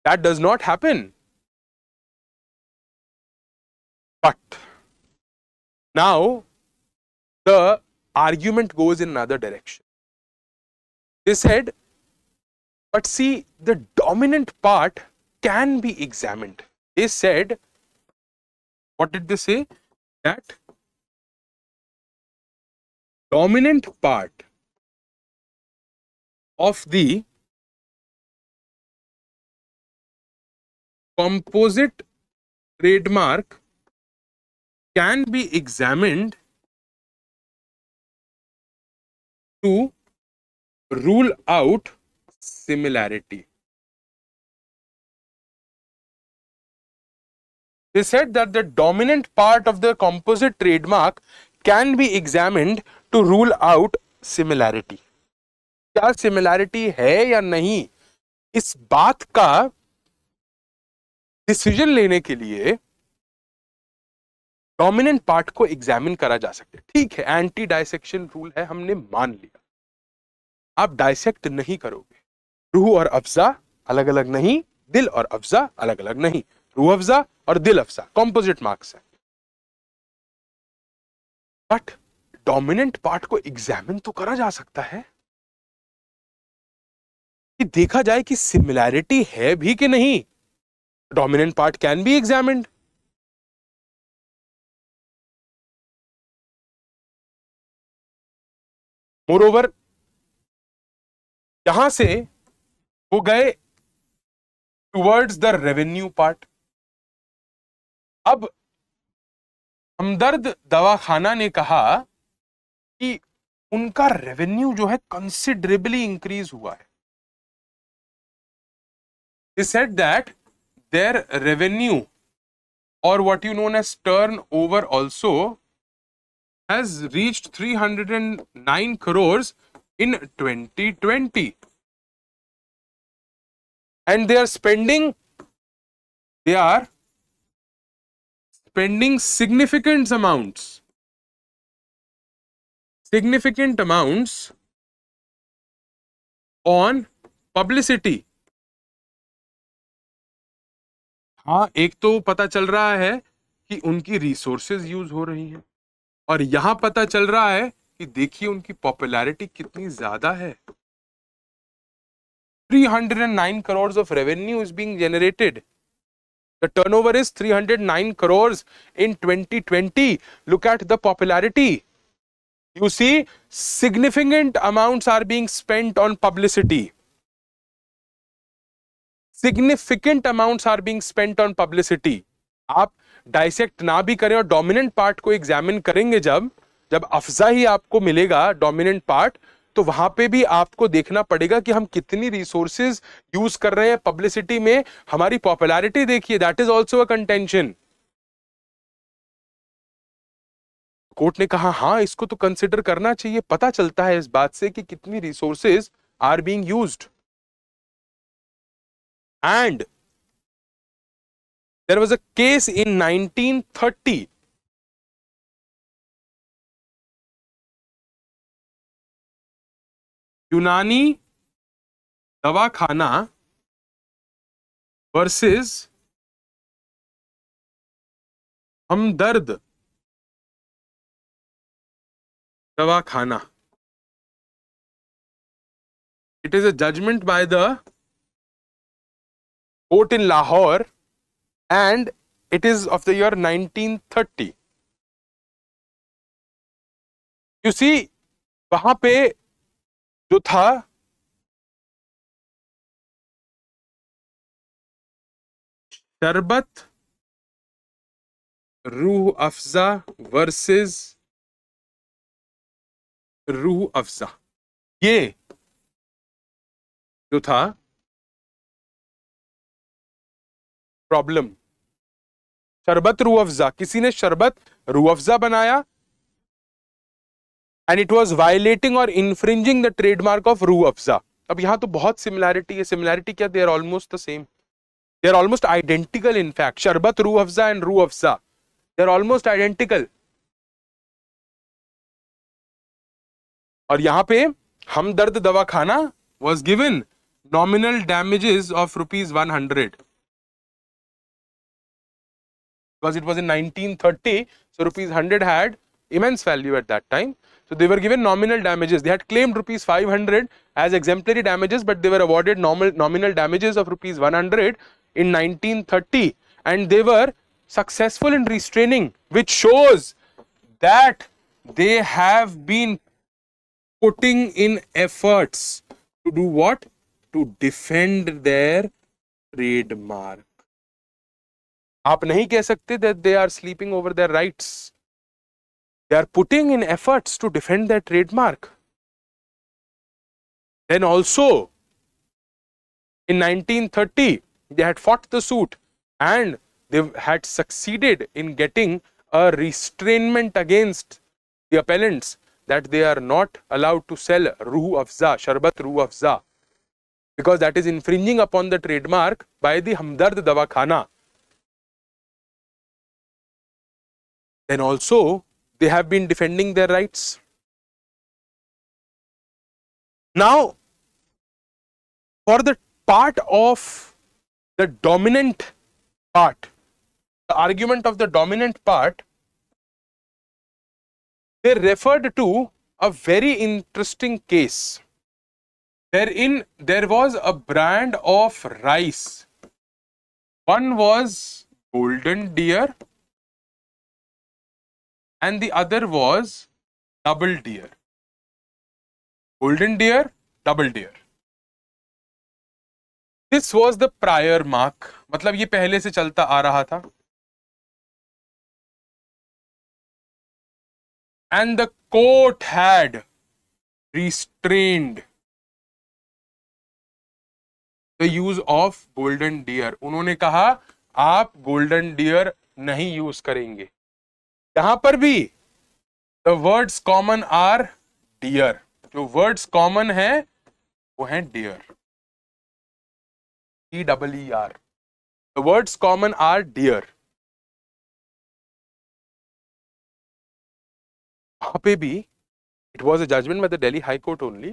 That does not happen. But now the argument goes in another direction. They said, but see, the dominant part can be examined. They said, what did they say? That dominant part of the composite trademark can be examined to rule out similarity. They said that the dominant part of the composite trademark can be examined to rule out similarity. क्या similarity है या नहीं, इस बात का decision लेने के लिए डोमिनेंट पार्ट को एग्जामिन करा जा सकता है. ठीक है, एंटी डाइसेक्शन रूल है, हमने मान लिया. आप डाइसेक्ट नहीं करोगे. रूह और अफजा अलग अलग नहीं, दिल और अफजा अलग अलग नहीं. रूह अफजा और दिल अफजा कॉम्पोजिट मार्क्स है. बट डोमिनेंट पार्ट को एग्जामिन तो करा जा सकता है कि देखा जाए कि सिमिलैरिटी है भी कि नहीं. Dominant part can be examined. Moreover यहां से वो गए टुवर्ड्स द रेवेन्यू पार्ट. अब हमदर्द दवाखाना ने कहा कि उनका रेवेन्यू जो है कंसिडरेबली इंक्रीज हुआ है. They said that their revenue, or what you known as turnover, also has reached 309 crores in 2020, and they are spending significant amounts on publicity. हाँ, एक तो पता चल रहा है कि उनकी रिसोर्सेज यूज हो रही हैं, और यहां पता चल रहा है कि देखिए उनकी पॉपुलैरिटी कितनी ज्यादा है. 309 crores of revenue is being generated. The turnover is 309 crores in 2020. Look at the popularity. You see, significant amounts are being spent on publicity. Significant amounts are being spent on publicity. आप dissect ना भी करें और dominant part को examine करेंगे, जब अफजा ही आपको मिलेगा डोमिनेंट पार्ट, तो वहां पे भी आपको देखना पड़ेगा कि हम कितनी रिसोर्सेज यूज कर रहे हैं पब्लिसिटी में. हमारी पॉपुलैरिटी देखिए, that is also a contention. Court ने कहा हाँ इसको तो कंसिडर करना चाहिए, पता चलता है इस बात से कि कितनी resources are being used. And there was a case in 1930 Unani दवाखाना वर्सेस हमदर्द दवाखाना। It is a judgment by the court in Lahore and it is of the year 1930. You see, वहां पे जो था शरबत रूह अफजा वर्सेस रूह अफजा, ये जो था प्रॉब्लम। शरबत रूह अफजा, किसी ने शरबत रूह अफजा बनाया एंड इट वाज वायलेटिंग और infringing the trademark of Rooh Afza. अब यहां तो बहुत सिमिलैरिटी है। सिमिलैरिटी क्या? They are almost the same, they are almost identical. In fact sharbat Rooh Afza and Rooh Afza, they are almost identical. और यहां पे हमदर्द दवाखाना was given nominal damages of rupees 100 because it was in 1930, so rupees 100 had immense value at that time, so they were given nominal damages. They had claimed rupees 500 as exemplary damages, but they were awarded nominal damages of rupees 100 in 1930, and they were successful in restraining, which shows that they have been putting in efforts to do what? To defend their trademark. आप नहीं कह सकते that they are sleeping over their rights. They are putting in efforts to defend their trademark. Then also in 1930 they had fought the suit and they had succeeded in getting a restrainment against the appellants that they are not allowed to sell Rooh Afza, Sharbat Rooh Afza, because that is infringing upon the trademark by the Hamdard Davakhana. Then also they have been defending their rights. Now, for the part of the dominant part, the argument of the dominant part, they referred to a very interesting case wherein there was a brand of rice. One was Golden Deer and the other was Double Deer. Golden Deer, Double Deer. This was the prior mark, मतलब ये पहले से चलता आ रहा था. And the court had restrained the use of Golden Deer. उन्होंने कहा आप Golden Deer नहीं यूज करेंगे. यहां पर भी the words common are deer. जो words common है वो है deer. D-E-E-R. The words common are deer. वहां पे भी it was a judgment by the Delhi High Court only,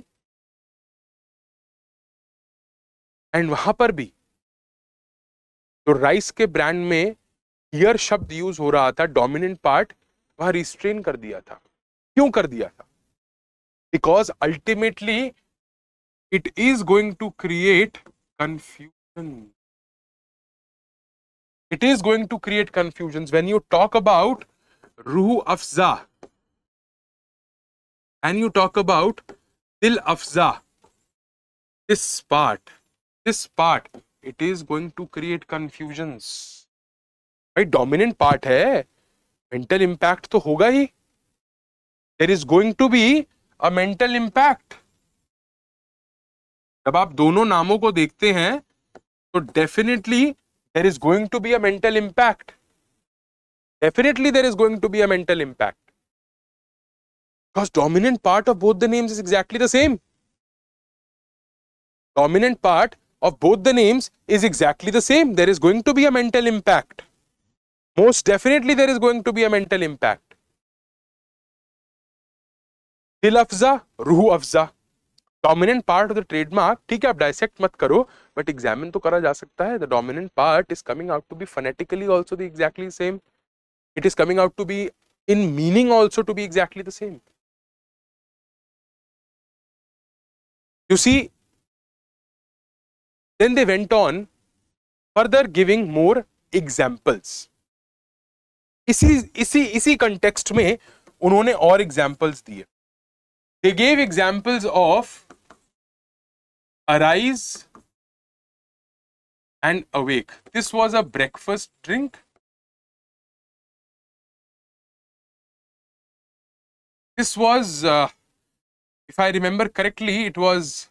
and वहां पर भी जो राइस के ब्रांड में deer शब्द यूज हो रहा था, डोमिनेंट पार्ट, वह रिस्ट्रेन कर दिया था. क्यों कर दिया था? Because ultimately it is going to create confusion. It is going to create confusions when you talk about Rooh Afza and you talk about Dil Afza. This part, it is going to create confusions. भाई dominant part है, mental impact तो होगा ही. There is going to be a mental impact. जब आप दोनों नामों को देखते हैं तो definitely there is going to be a mental impact. Definitely there is going to be a mental impact. Because dominant part of both the names is exactly the same. Dominant part of both the names is exactly the same. There is going to be a mental impact. Most definitely there is going to be a mental impact. Dil Afza, Rooh Afza. Dominant part of the trademark, ठीक है आप dissect मत करो, but examine तो करा जा सकता है. The dominant part is coming out to be phonetically also the exactly same. It is coming out to be in meaning also to be exactly the same. You see, then they went on further giving more examples. इसी context में उन्होंने और examples दिए. They gave examples of arise and awake. This was a breakfast drink. This was, if I remember correctly, it was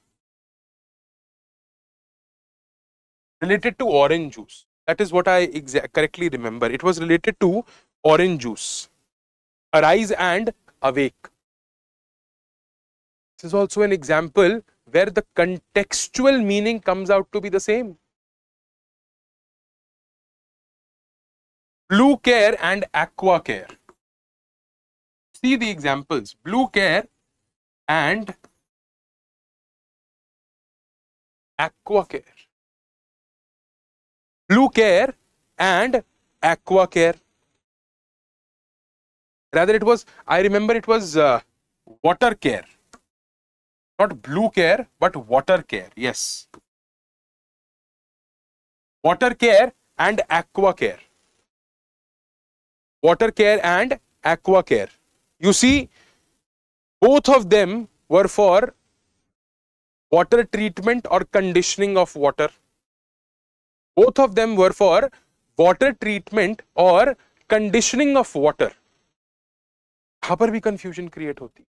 related to orange juice. That is what I correctly remember. It was related to orange juice. Arise and awake. This is also an example where the contextual meaning comes out to be the same. Blue care and aqua care. See the examples. Blue care and aqua care. Blue care and aqua care. Rather it was, I remember it was water care. Not blue care, but water care. Yes. Water care and aqua care. Water care and aqua care. You see, both of them were for water treatment or conditioning of water. Both of them were for water treatment or conditioning of water. यहाँ पर भी confusion create होती.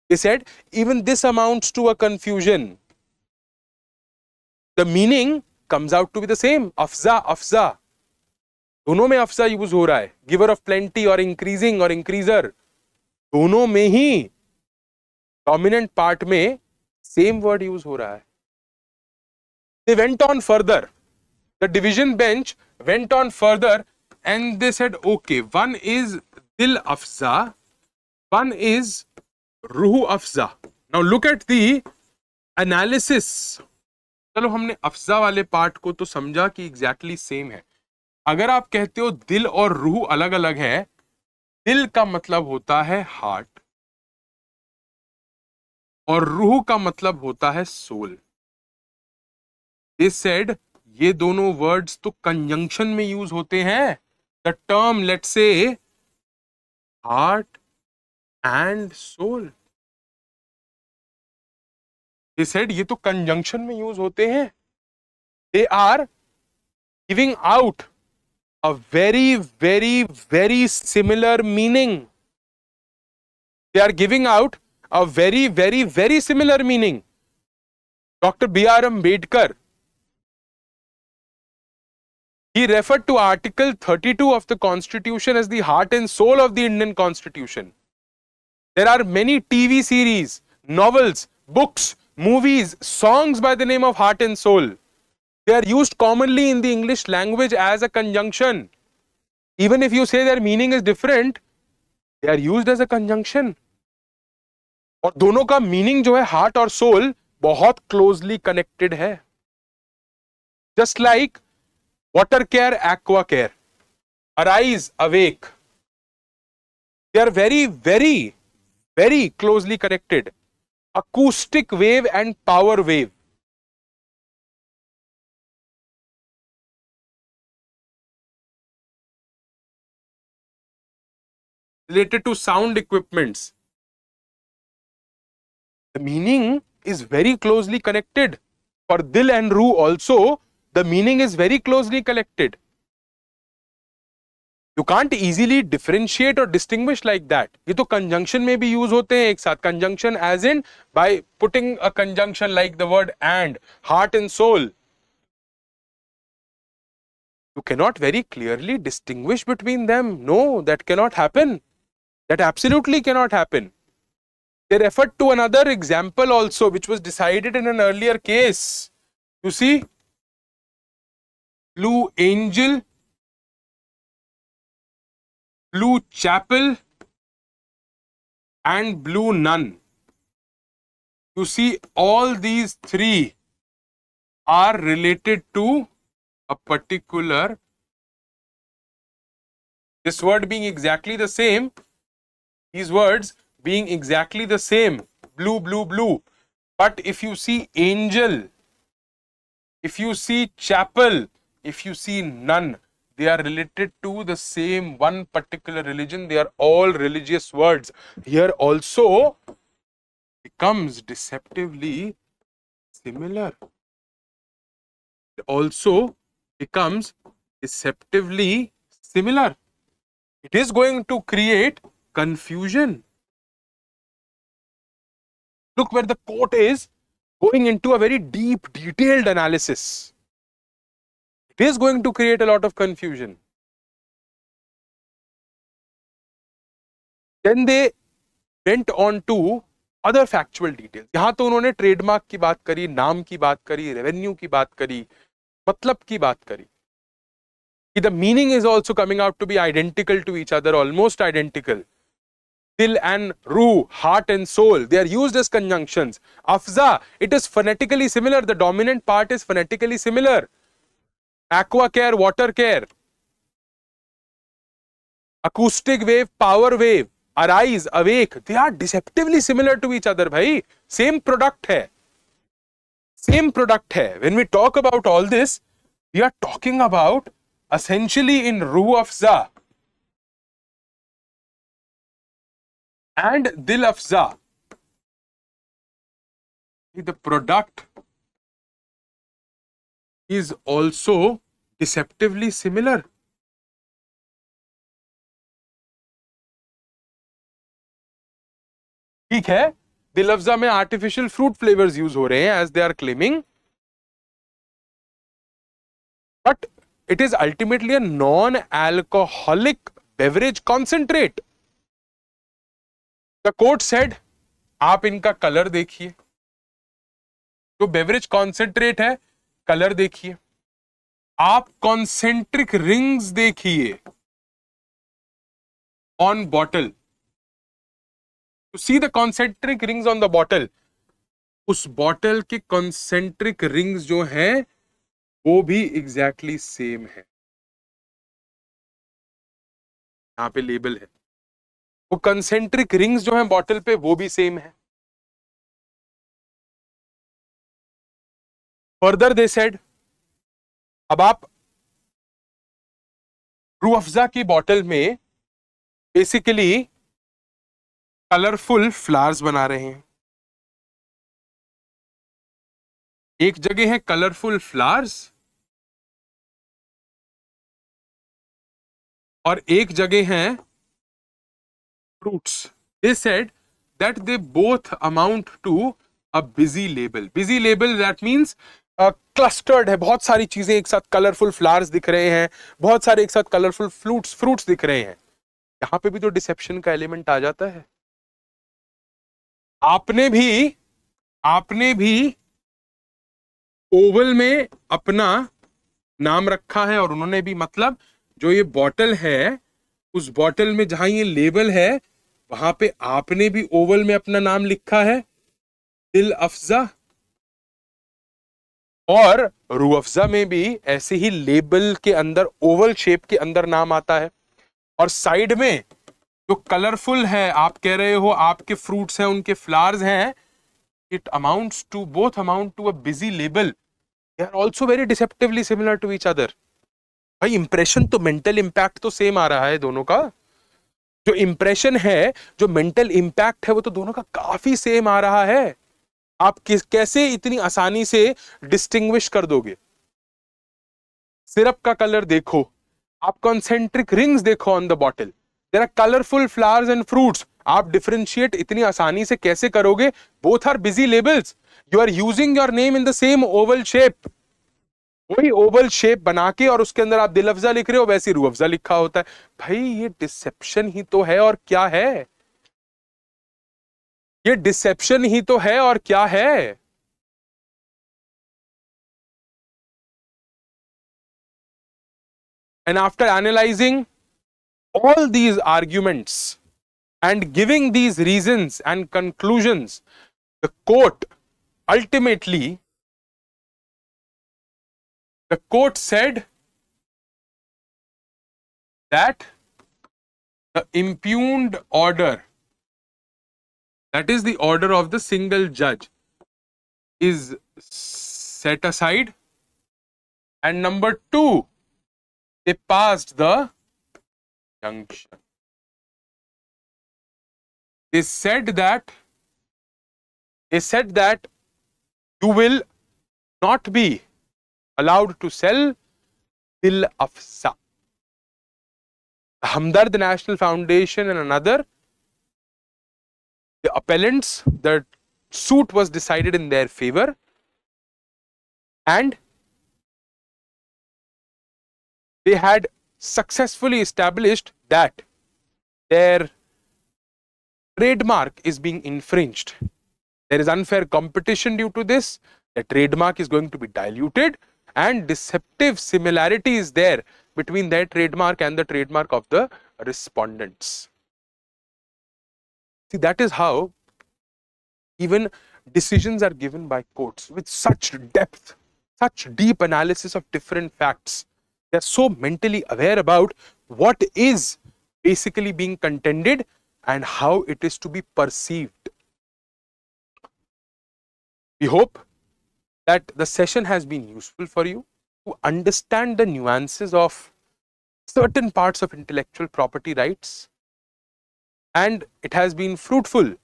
They said even this amounts to a confusion. The meaning comes out to be the same. Afza, Afza. दोनों में Afza use हो रहा है. Giver of plenty or increasing or increaser. दोनों में ही dominant part में same word use हो रहा है. They went on further. The division bench went on further and they said, okay, one is Dil Afza, one is Rooh Afza. Now look at the analysis. चलो हमने अफजा वाले part को तो समझा कि exactly same है. अगर आप कहते हो दिल और रूह अलग अलग है, दिल का मतलब होता है हार्ट और रूह का मतलब होता है सोल. They said ये दोनों वर्ड्स तो कंजंक्शन में यूज होते हैं. The term let's say heart and soul. They said ये तो कंजंक्शन में यूज होते हैं. They are giving out a very, very, very similar meaning. They are giving out a very, very, very similar meaning. Dr. B.R. Ambedkar, he referred to Article 32 of the Constitution as the heart and soul of the Indian Constitution. There are many TV series, novels, books, movies, songs by the name of heart and soul. They are used commonly in the English language as a conjunction. Even if you say their meaning is different, they are used as a conjunction. और दोनों का meaning जो है heart और soul बहुत closely connected है. Just like water care, aqua care, arise, awake. They are very, very, very closely connected. Acoustic wave and power wave. Related to sound equipments. The meaning is very closely connected. For Dil and Rooh also, the meaning is very closely connected. You can't easily differentiate or distinguish like that. ये तो conjunction में भी use होते हैं एक साथ. Conjunction as in by putting a conjunction like the word and, heart and soul. You cannot very clearly distinguish between them. No, that cannot happen. That absolutely cannot happen. They referred to another example also, which was decided in an earlier case. You see, blue angel, blue chapel, and blue nun. You see, all these three are related to a particular, this word being exactly the same, these words being exactly the same, blue, blue, blue. But if you see angel, if you see chapel, if you see nun, they are related to the same one particular religion. They are all religious words. Here also becomes deceptively similar. It also becomes deceptively similar. It is going to create confusion. Look where the court is going into a very deep, detailed analysis. It is going to create a lot of confusion. Then they went on to other factual details. यहाँ तो उन्होंने trademark की बात करी, नाम की बात करी, रेवेन्यू की बात करी, मतलब की बात करी. The meaning is also coming out to be identical to each other, almost identical. Dil and Rooh, heart and soul, they are used as conjunctions. Afza, it is phonetically similar. The dominant part is phonetically similar. Aqua care, water care. Acoustic wave, power wave. Arise, awake. They are deceptively similar to each other, bhai. Same product hai. Same product hai. When we talk about all this, we are talking about essentially in Rooh Afza and Dil Afza, the product is also deceptively similar. ठीक है, दिल अफ़ज़ा में artificial fruit flavours use हो रहे हैं as they are claiming, but it is ultimately a non-alcoholic beverage concentrate. The court said, आप इनका colour देखिए, जो बेवरेज कॉन्सेंट्रेट है कलर देखिए, आप कॉन्सेंट्रिक रिंग्स देखिए on bottle, to see the concentric rings on the bottle. उस bottle के कॉन्सेंट्रिक रिंग्स जो हैं वो भी एग्जैक्टली सेम है. यहां पे लेबल है, वो कंसेंट्रिक रिंग्स जो हैं बॉटल पे वो भी सेम है. फर्दर दे सेड, अब आप रूह अफ़ज़ा की बॉटल में बेसिकली कलरफुल फ्लावर्स बना रहे हैं. एक जगह है कलरफुल फ्लावर्स और एक जगह हैं fruits. They said that they both amount to a busy label. Busy label that means clustered है, बहुत सारी चीजें एक साथ, कलरफुल फ्लावर्स दिख रहे हैं, बहुत सारे एक साथ कलरफुल फ्रूट्स दिख रहे हैं. यहां पे भी तो डिसेप्शन का एलिमेंट आ जाता है. आपने भी ओवल में अपना नाम रखा है और उन्होंने भी, मतलब जो ये बॉटल है उस बॉटल में जहां ये लेबल है वहां पे आपने भी ओवल में अपना नाम लिखा है दिल अफ़ज़ा, और रूह अफ़ज़ा में भी ऐसे ही लेबल के अंदर ओवल शेप के अंदर नाम आता है. और साइड में जो कलरफुल है, आप कह रहे हो आपके फ्रूट्स हैं, उनके फ्लावर्स हैं, it amounts to, both amount to a busy label. They are also very deceptively similar to each other. भाई इंप्रेशन तो, मेंटल इंपैक्ट तो सेम आ रहा है दोनों का. जो इंप्रेशन है, जो मेंटल इंपैक्ट है, वो तो दोनों का काफी सेम आ रहा है. आप कैसे इतनी आसानी से डिस्टिंग्विश कर दोगे? सिरप का कलर देखो, आप कॉन्सेंट्रिक रिंग्स देखो on the bottle, there are colourful flowers and fruits. आप डिफरेंशिएट इतनी आसानी से कैसे करोगे? Both are busy labels. You are using your name in the same oval shape. वही ओवल शेप बना के और उसके अंदर आप दिल अफ़ज़ा लिख रहे हो, वैसे रूह अफ़ज़ा लिखा होता है. भाई ये डिसेप्शन ही तो है, और क्या है? ये डिसेप्शन ही तो है और क्या है? And after analyzing all these arguments and giving these reasons and conclusions, the court ultimately, the court said that the impugned order, that is the order of the single judge, is set aside. And number two, they passed the injunction. They said that you will not be allowed to sell till Afza. The Hamdard National Foundation and another, the appellants, the suit was decided in their favor, and they had successfully established that their trademark is being infringed. There is unfair competition due to this. The trademark is going to be diluted, and deceptive similarity is there between their trademark and the trademark of the respondents. See, that is how even decisions are given by courts with such depth, such deep analysis of different facts. They are so mentally aware about what is basically being contended and how it is to be perceived. We hope that the session has been useful for you to understand the nuances of certain parts of intellectual property rights, and it has been fruitful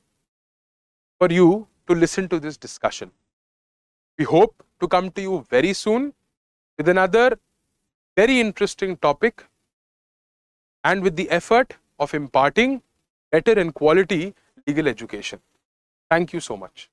for you to listen to this discussion. We hope to come to you very soon with another very interesting topic and with the effort of imparting better and quality legal education. Thank you so much.